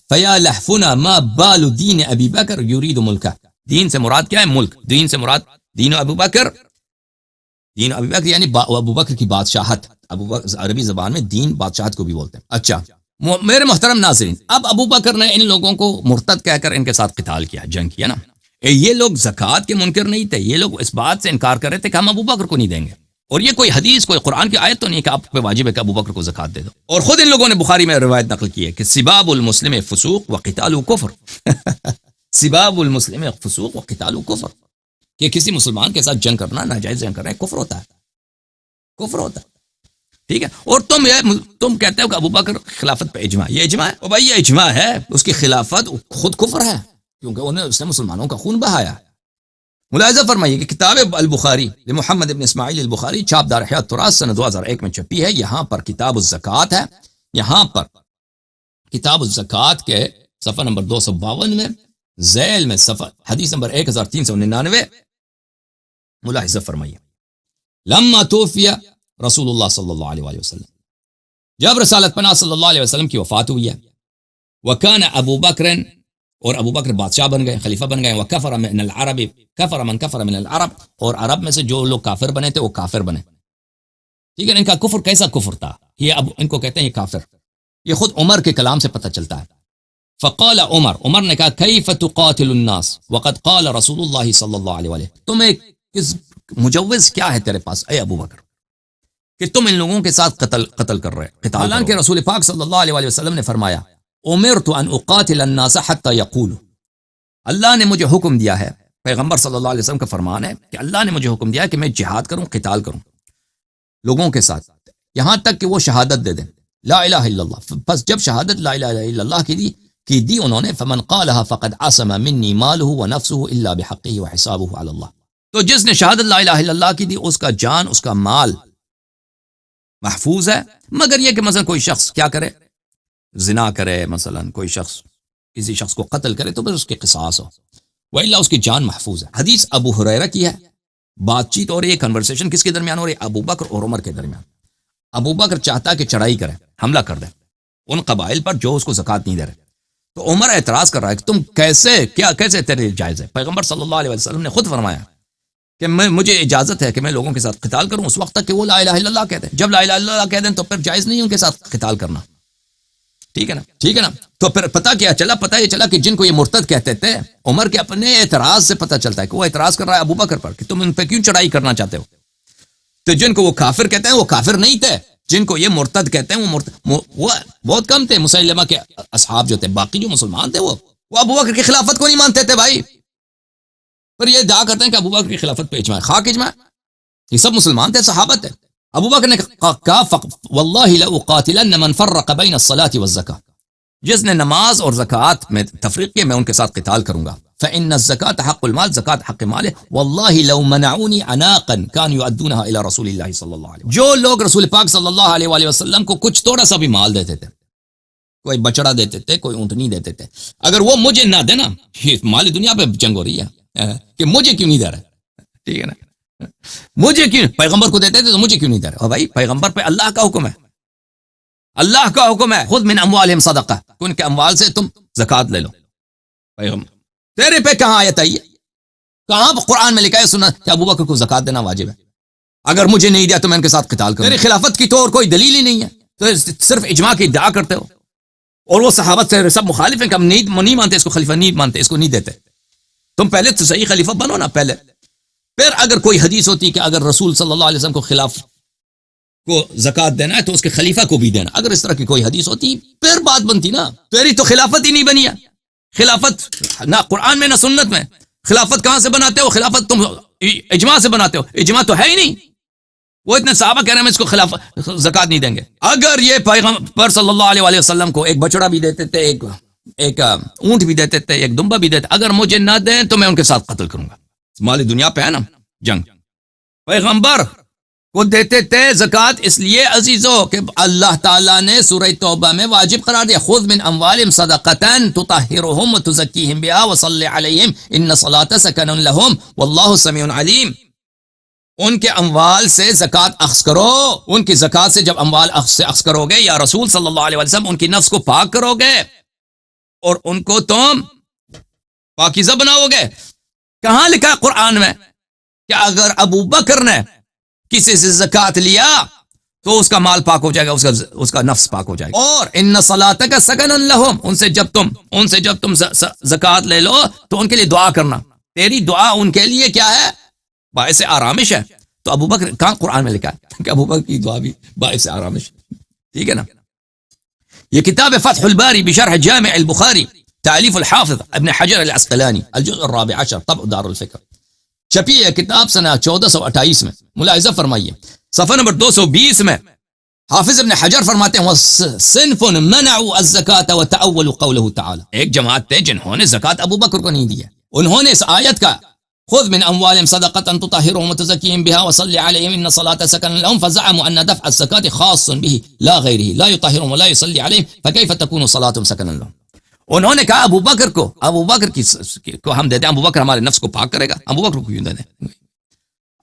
Speaker 1: فیا لحفنا ما بال دین ابی بکر یرید ملکہ، دین سے مراد کیا ہے؟ ملک، دین سے مراد دین ابو بکر، دین ابو بکر یعنی ابو بکر کی بادشاہت، ابو بکر عربی زبان میں دین بادشاہت کو بھی بولتے ہیں۔ اچھا میرے محترم ناظرین، اب ابو بکر نے ان لوگوں کو مرتد کہہ کر ان کے ساتھ قتال کیا، جنگ کیا نا، یہ لوگ زکوٰۃ کے منکر نہیں تھے، یہ لوگ اس بات سے انکار کر رہے تھے کہ ہم ابو بکر کو نہیں دیں گے، اور یہ کوئی حدیث، کوئی قرآن کی آیت تو نہیں کہ آپ پہ واجب ہے کہ ابو بکر کو زکوٰۃ دے دو، اور خود ان لوگوں نے بخاری میں روایت نقل کی ہے کہ سباب المسلم فسوق وقتال کفر سباب المسلم فسوق وقتال کفر، کہ کسی مسلمان کے ساتھ جنگ کرنا، ناجائز جنگ کرنا کفر ہوتا ہے، کفر ہوتا ہے، ٹھیک ہے؟ اور تم کہتے ہو کہ ابو بکر خلافت پہ اجماع، یہ اجماع ہے، اور بھائی یہ اجماع ہے، اس کی خلافت خود کفر ہے، کیونکہ اس نے مسلمانوں کا خون بہایا۔ ملاحظہ فرمائیے کہ کتاب البخاری محمد ابن اسماعیل البخاری، چھاپ دار حیات تراث، سنہ 2001 میں چھپی ہے، یہاں پر کتاب الزکوٰۃ ہے، یہاں پر کتاب الزکوٰۃ کے صفحہ نمبر 252 میں ذیل میں صفحہ حدیث نمبر 1399، ملاحظہ فرمائیے، لما توفی رسول اللہ صلی اللہ علیہ وسلم، جب رسالت پناہ صلی اللہ علیہ وسلم کی وفات ہوئی ہے، وکان ابو بکر، اور ابو بکر بادشاہ بن گئے، خلیفہ بن گئے، وکفر من العرب، کفر من کفر من العرب، اور عرب میں سے جو لوگ کافر بنے تھے وہ کافر بنے، ٹھیک ہے؟ ان کا کفر کیسا کفر تھا، یہ اب ان کو کہتے ہیں یہ کافر، یہ خود عمر کے کلام سے پتہ چلتا ہے۔ فقال عمر نے کہا کیف تقاتل الناس وقد قال رسول اللہ صلی اللہ علیہ وسلم، تمہیں کس مجوز کیا ہے تیرے پاس اے ابو بکر کہ تم ان لوگوں کے ساتھ قتل کر رہے، حالانکہ رسول پاک صلی اللہ علیہ وسلم نے فرمایا امرت ان اقاتل الناس حتى يقولوا، اللہ نے مجھے حکم دیا ہے، پیغمبر صلی اللہ علیہ وسلم کا فرمان ہے کہ اللہ نے مجھے حکم دیا ہے کہ میں جہاد کروں، قتال کروں لوگوں کے ساتھ، یہاں تک کہ وہ شہادت دے دیں، لا الہ الا اللہ. بس جب شہادت لا الہ الا اللہ کی دی انہوں نے، فمن قالها فقد عصم منی ماله ونفسه الا بحقه وحسابه على اللہ. تو جس نے شہادت لا الہ الا اللہ کی دی، اس کا جان اس کا مال محفوظ ہے، مگر یہ کہ مثلا کوئی شخص کیا کرے، زنا کرے، مثلا کوئی شخص کسی شخص کو قتل کرے تو پھر اس کے قصاص ہو، وإلا اس کی جان محفوظ ہے. حدیث ابو ہریرہ کی ہے. بات چیت اور یہ کنورسیشن کس کے درمیان ہو رہی ہے؟ ابو بکر اور عمر کے درمیان. ابو بکر چاہتا کہ چڑھائی کرے، حملہ کر دے ان قبائل پر جو اس کو زکوٰۃ نہیں دے رہے. تو عمر اعتراض کر رہا ہے کہ تم کیسے تیرے جائز ہے؟ پیغمبر صلی اللہ علیہ وسلم نے خود فرمایا کہ مجھے اجازت ہے کہ میں لوگوں کے ساتھ قتال کروں اس وقت تک کہ وہ لا الہ الا اللہ کہتے ہیں. جب لا الہ الا اللہ کہہ دیں تو پھر جائز نہیں ان کے ساتھ قتال کرنا. ٹھیک ہے نا. تو پھر پتہ یہ چلا کہ جن کو یہ مرتد کہتے تھے، عمر کے اپنے اعتراض سے پتہ چلتا ہے کہ وہ اعتراض کر رہا ہے ابو بکر پر کہ تم ان پہ کیوں چڑھائی کرنا چاہتے ہو. تو جن کو وہ کافر کہتے ہیں وہ کافر نہیں تھے، جن کو یہ مرتد کہتے ہیں وہ بہت کم تھے. مسیلمہ کے اصحاب جو تھے، باقی جو مسلمان تھے وہ ابو بکر کی خلافت کو نہیں مانتے تھے بھائی. پر یہ دعا کرتے ہیں کہ ابو بکر کی خلافت پہ اجماع، خاک اجماع. یہ سب مسلمان تھے، صحابہ تھے. ابو بکر نے کہا واللہ لأقاتلن من فرق بین الصلاۃ والزکاۃ، جس نے نماز اور زکوٰۃ میں تفریق کیا میں ان کے ساتھ قتال کروں گا. فإن الزکاۃ حق المال، زکوٰۃ حق مال ہے. واللہ لو منعونی عناقا كانوا يؤدونها الى رسول اللہ صلی اللہ علیہ وسلم، جو لوگ رسول پاک صلی اللہ علیہ وآلہ وسلم کو کچھ تھوڑا سا بھی مال دیتے تھے، کوئی بچڑا دیتے تھے، کوئی اونٹنی دیتے تھے، اگر وہ مجھے نہ دینا، مالی دنیا پہ جنگ ہو رہی ہے کہ مجھے کیوں نہیں دے رہے. ٹھیک ہے نا، مجھے کیوں، پیغمبر کو دیتے تھے تو مجھے کیوں نہیں دے رہے. بھائی پیغمبر پہ اللہ کا حکم ہے، اللہ کا حکم ہے خذ من اموالہم صدقہ، ان کے اموال سے تم زکوٰۃ لے لو. پیغمبر تیرے پہ کہاں آیت آئی ہے؟ کہاں قرآن میں لکھا ہے سنا کہ ابو بکر کو زکوٰۃ دینا واجب ہے؟ اگر مجھے نہیں دیا تو میں ان کے ساتھ قتال کروں. تیری خلافت کی تو اور کوئی دلیل ہی نہیں ہے، تو صرف اجماع کی ادعا کرتے ہو. اور وہ صحابت سے سب مخالف ہیں کہ ہم نہیں مانتے اس کو خلیفہ، نہیں مانتے اس کو، نہیں دیتے. تم پہلے تو صحیح خلیفہ بنو نا پہلے. پھر اگر کوئی حدیث ہوتی کہ اگر رسول صلی اللہ علیہ وسلم کو خلاف کو زکوٰۃ دینا ہے تو اس کے خلیفہ کو بھی دینا، اگر اس طرح کی کوئی حدیث ہوتی پھر بات بنتی نا. تیری تو خلافت ہی نہیں بنی ہے. خلافت نہ قرآن میں نہ سنت میں. خلافت کہاں سے بناتے ہو؟ خلافت تم اجماع سے بناتے ہو، اجماع تو ہے ہی نہیں. وہ اتنے صحابہ کہہ رہے ہیں اس کو خلافت زکوٰۃ نہیں دیں گے. اگر یہ پیغمبر صلی اللہ علیہ وسلم کو ایک بچڑا بھی دیتے تھے، ایک اونٹ بھی دیتے تھے، ایک دمبا بھی دیتے، اگر مجھے نہ دیں تو میں ان کے ساتھ قتل کروں گا. مالی دنیا پہ ہے نا جنگ. پیغمبر کو دیتے تھے زکوٰۃ اس لیے عزیزو کہ اللہ تعالیٰ نے سورہ توبہ میں واجب قرار دیا خذ من اموالہم صدقۃ تطہرہم وتزکیہم بہا وصلی علیہم ان الصلاۃ سکن لہم واللہ سمیع علیم. ان کے اموال سے زکوٰۃ اخذ کرو. ان کی زکوٰۃ سے جب اموال اخذ کرو گے یا رسول صلی اللہ علیہ وسلم ان کی نفس کو پاک کرو گے اور ان کو تم پاکیزہ بناؤ گے. کہاں لکھا قرآن میں کہ اگر ابو بکر نے کسی سے زکوٰۃ لیا تو اس کا مال پاک ہو جائے گا، اس کا نفس پاک ہو جائے گا. اور ان صلاتک سکن لہم، ان سے جب تم زکوٰۃ لے لو تو ان کے لیے دعا کرنا. تیری دعا ان کے لیے کیا ہے؟ باعث آرامش ہے. تو ابو بکر کہاں قرآن میں لکھا ہے کہ ابو بکر کی دعا بھی باعث آرامش. ٹھیک ہے نا. یہ کتاب فتح الباری بشرح جامع البخاری تالیف الحافظ ابن حجر العسقلانی الجزء الرابع عشر طبع دار الفکر، چھپی ہے کتاب سنہ 1428 میں. ملاحظہ فرمائیے صفحہ نمبر 220 میں حافظ ابن حجر فرماتے ہیں صنف منعوا الزکاة وتأولوا قوله تعالی، ایک جماعت تھے جنہوں نے زکوٰۃ ابو بکر کو نہیں دی ہے. انہوں نے اس آیت کا خذ من اموالهم صدقة تطهرهم وتزكيهم بها وصل عليهم ان الصلاة سكن لهم فزعموا ان دفع الزكاة خاص به لا غيره لا يطهرهم ولا يصلي عليهم فكيف تكون صلاتهم سكنا لهم. انہوں نے کہا ابو بکر کو ہم دیتے ہیں، ابو بکر ہمارے نفس کو پاک کرے گا، ابو بکر کو کیوں دے دیں؟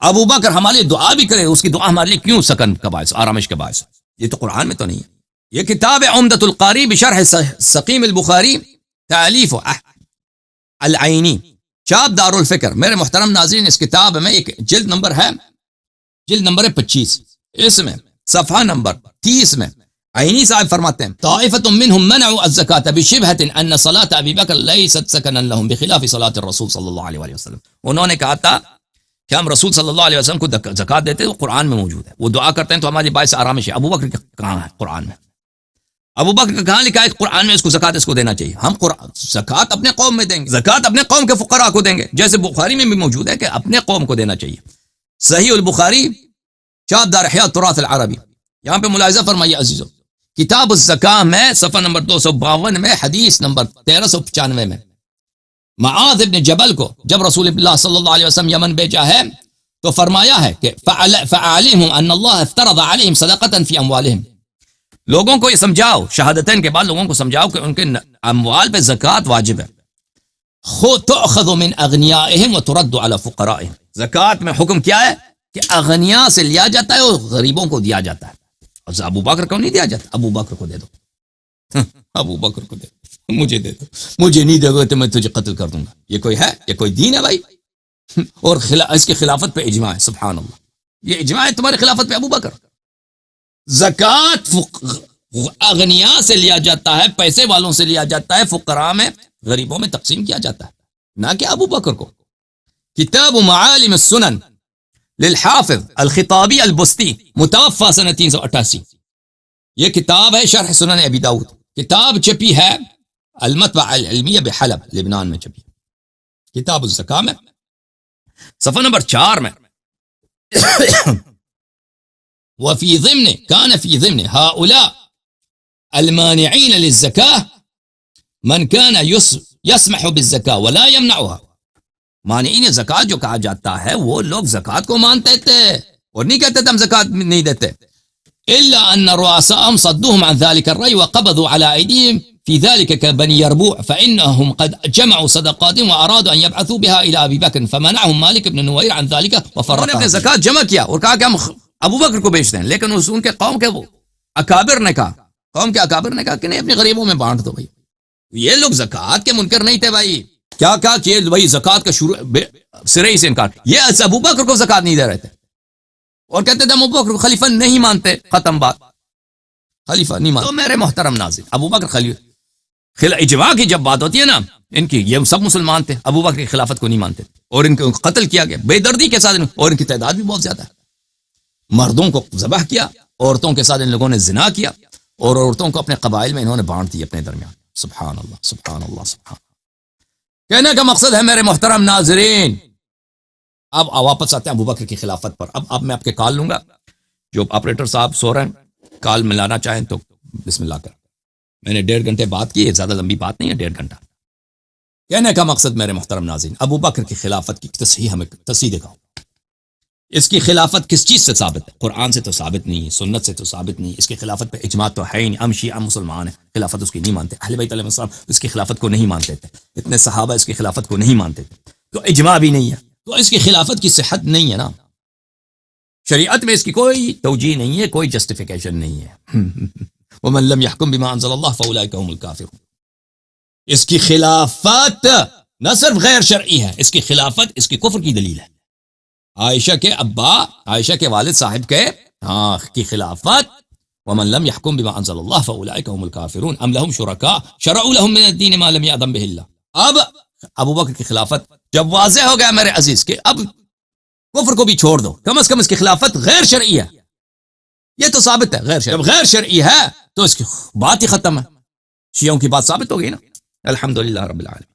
Speaker 1: ابو بکر ہمارے دعا بھی کرے، اس کی دعا ہمارے لیے کیوں سکن کا باعث، آرامش کا باعث؟ یہ تو قرآن میں تو نہیں ہے. یہ کتاب عمدۃ القاری بشرح سقیم البخاری تالیف العینی چاپ دار الفکر. میرے محترم ناظرین اس کتاب میں ایک جلد نمبر ہے 25، اس میں صفحہ نمبر 30 میں عینی صاحب فرماتے ہیں طائفۃ منهم منعوا الزکاة بشبہۃ ان صلاۃ ابی بکر لیست سکنا لهم بخلاف صلاۃ الرسول صلی اللہ علیہ وسلم. انہوں نے کہا تھا کہ ہم رسول صلی اللہ علیہ وسلم کو زکوٰۃ دیتے ہیں، وہ قرآن میں موجود ہے، وہ دعا کرتے ہیں تو ہماری باعث آرامش ہے. ابو بکر کہاں ہے قرآن میں؟ ابو بکر کہاں لکھا ہے قرآن میں اس کو زکوٰۃ اس کو دینا چاہیے؟ ہم زکوٰۃ اپنے قوم میں دیں گے، زکوٰۃ اپنے قوم کے فقراء کو دیں گے، جیسے بخاری میں بھی موجود ہے کہ اپنے قوم کو دینا چاہیے. صحیح البخاری چاپ دار احیاء التراث العربی. یہاں پہ ملاحظہ فرمائیے عزیزو کتاب الزکاة میں صفحہ نمبر 252 میں حدیث نمبر 1395 میں معاذ ابن جبل کو جب رسول اللہ صلی اللہ علیہ وسلم یمن بھیجا ہے تو فرمایا ہے کہ فَعَلِمْهُمْ أَنَّ اللَّهَ افترض عَلَيْهِمْ صَدَقَةً فِي أَمْوَالِهِمْ، لوگوں کو یہ سمجھاؤ، شہادتین کے بعد لوگوں کو سمجھاؤ کہ ان کے اموال پہ زکوٰۃ واجب ہے. تؤخذ من اغنیائهم وترد على فقرائهم، زکوٰۃ میں حکم کیا ہے کہ اغنیاء سے لیا جاتا ہے اور غریبوں کو دیا جاتا ہے. اور ابو بکر کو نہیں دیا جاتا، ابو بکر کو دے دو، ابو بکر کو دے دو، مجھے دے دو، مجھے نہیں دے گا تو میں تجھے قتل کر دوں گا. یہ کوئی ہے؟ یہ کوئی دین ہے بھائی؟ اور اس کی خلافت پہ اجماع ہے. سبحان اللہ، یہ اجماع ہے تمہاری خلافت پہ ابو بکر. زکوٰۃ اغنیاء سے لیا جاتا ہے، پیسے والوں سے لیا جاتا ہے، فقراء میں غریبوں میں تقسیم کیا جاتا ہے، نہ کہ ابو بکر کو. کتاب معالم السنن للحافظ الخطابی البستی، متوفى سنہ 388. یہ کتاب ہے شرح سنن ابی داؤد. کتاب چھپی ہے المطبعہ العلمیہ بحلب، لبنان میں چھپی. کتاب الزکاة میں صفحہ نمبر 4 میں وفي ضمن كان في ضمن هؤلاء المانعين للزكاة من كان يسمح بالزكاة ولا يمنعها. مانعین زکوٰۃ جو کہا جاتا ہے وہ لوگ زکوٰۃ کو مانتے تھے اور نہیں کہتے تھے ہم زکوٰۃ نہیں دیتے. الا ان رؤساءهم صدوهم عن ذلك الرأي وقبضوا على ايديهم في ذلك كبني يربوع فانهم قد جمعوا صدقاتهم وارادوا ان يبعثوا بها الى ابي بكر فمنعهم مالك بن نوير عن ذلك وفرقوا. انہوں نے اپنے زکوٰۃ جمع کیا اور کہا کہ ہم ابو بکر کو بیچتے ہیں، لیکن ان کے قوم کے وہ اکابر نے کہا، قوم کے اکابر نے کہا کہ نہیں، اپنے غریبوں میں بانٹ دو بھائی. یہ لوگ زکوٰۃ کے منکر نہیں تھے بھائی. کیا کہا کہ بھائی زکوٰۃ کا شروع سرے ہی سے انکار. یہ ابو بکر کو زکوٰۃ نہیں دے رہے تھے اور کہتے تھے ابو بکر کو خلیفہ نہیں مانتے. ختم بات، خلیفہ نہیں مانتے. تو میرے محترم ناظرین، ابو بکر خلیفہ، اجماع کی جب بات ہوتی ہے نا، ان کی یہ سب مسلمان تھے، ابو بکر کی خلافت کو نہیں مانتے اور ان کو قتل کیا گیا بے دردی کے ساتھ، اور ان کی تعداد بھی بہت زیادہ ہے. مردوں کو ذبح کیا، عورتوں کے ساتھ ان لوگوں نے زنا کیا اور عورتوں کو اپنے قبائل میں انہوں نے بانٹ دی اپنے درمیان. سبحان اللہ، سبحان اللہ، سبحان اللہ. کہنے کا مقصد ہے میرے محترم ناظرین، اب واپس آتے ہیں ابو بکر کی خلافت پر. اب میں آپ کے کال لوں گا. جو آپریٹر صاحب سو رہے ہیں، کال ملانا چاہیں تو بسم اللہ کر. میں نے 1.5 گھنٹے بات کی ہے، زیادہ لمبی بات نہیں ہے، 1.5 گھنٹہ. کہنے کا مقصد میرے محترم ناظرین، ابو بکر کی خلافت کی تصحیح ہمیں تصحیح دکھاؤ. اس کی خلافت کس چیز سے ثابت ہے؟ قرآن سے تو ثابت نہیں ہے، سنت سے تو ثابت نہیں. اس کی خلافت پہ اجماع تو ہے ہی نہیں. ہم شیعہ مسلمان ہیں، خلافت اس کی نہیں مانتے. اہل بیت علیہ السلام اس کی خلافت کو نہیں مانتے تھے، اتنے صحابہ اس کی خلافت کو نہیں مانتے تھے، تو اجماع بھی نہیں ہے. تو اس کی خلافت کی صحت نہیں ہے نا. شریعت میں اس کی کوئی توجیہ نہیں ہے، کوئی جسٹیفیکیشن نہیں ہے. ومن لم يحكم بما انزل الله فاولئك هم الكافرون. اس کی خلافت نہ صرف غیر شرعی ہے، اس کی خلافت اس کی کفر کی دلیل ہے. عائشہ کے ابا، عائشہ کے والد صاحب کے کی خلافت، ومن لم يحكم بما انزل الله فاولئك هم الكافرون ام لهم شركاء شرعوا لهم من الدين ما لم يأذن به الله. اب ابو بکر کی خلافت جب واضح ہو گیا میرے عزیز کہ اب کفر کو بھی چھوڑ دو، کم از کم اس کی خلافت غیر شرعی ہے، یہ تو ثابت ہے غیر شرعی. جب غیر شرعی ہے تو اس کی بات ہی ختم ہے. شیعوں کی بات ثابت ہو گئی نا. الحمدللہ رب العالمین.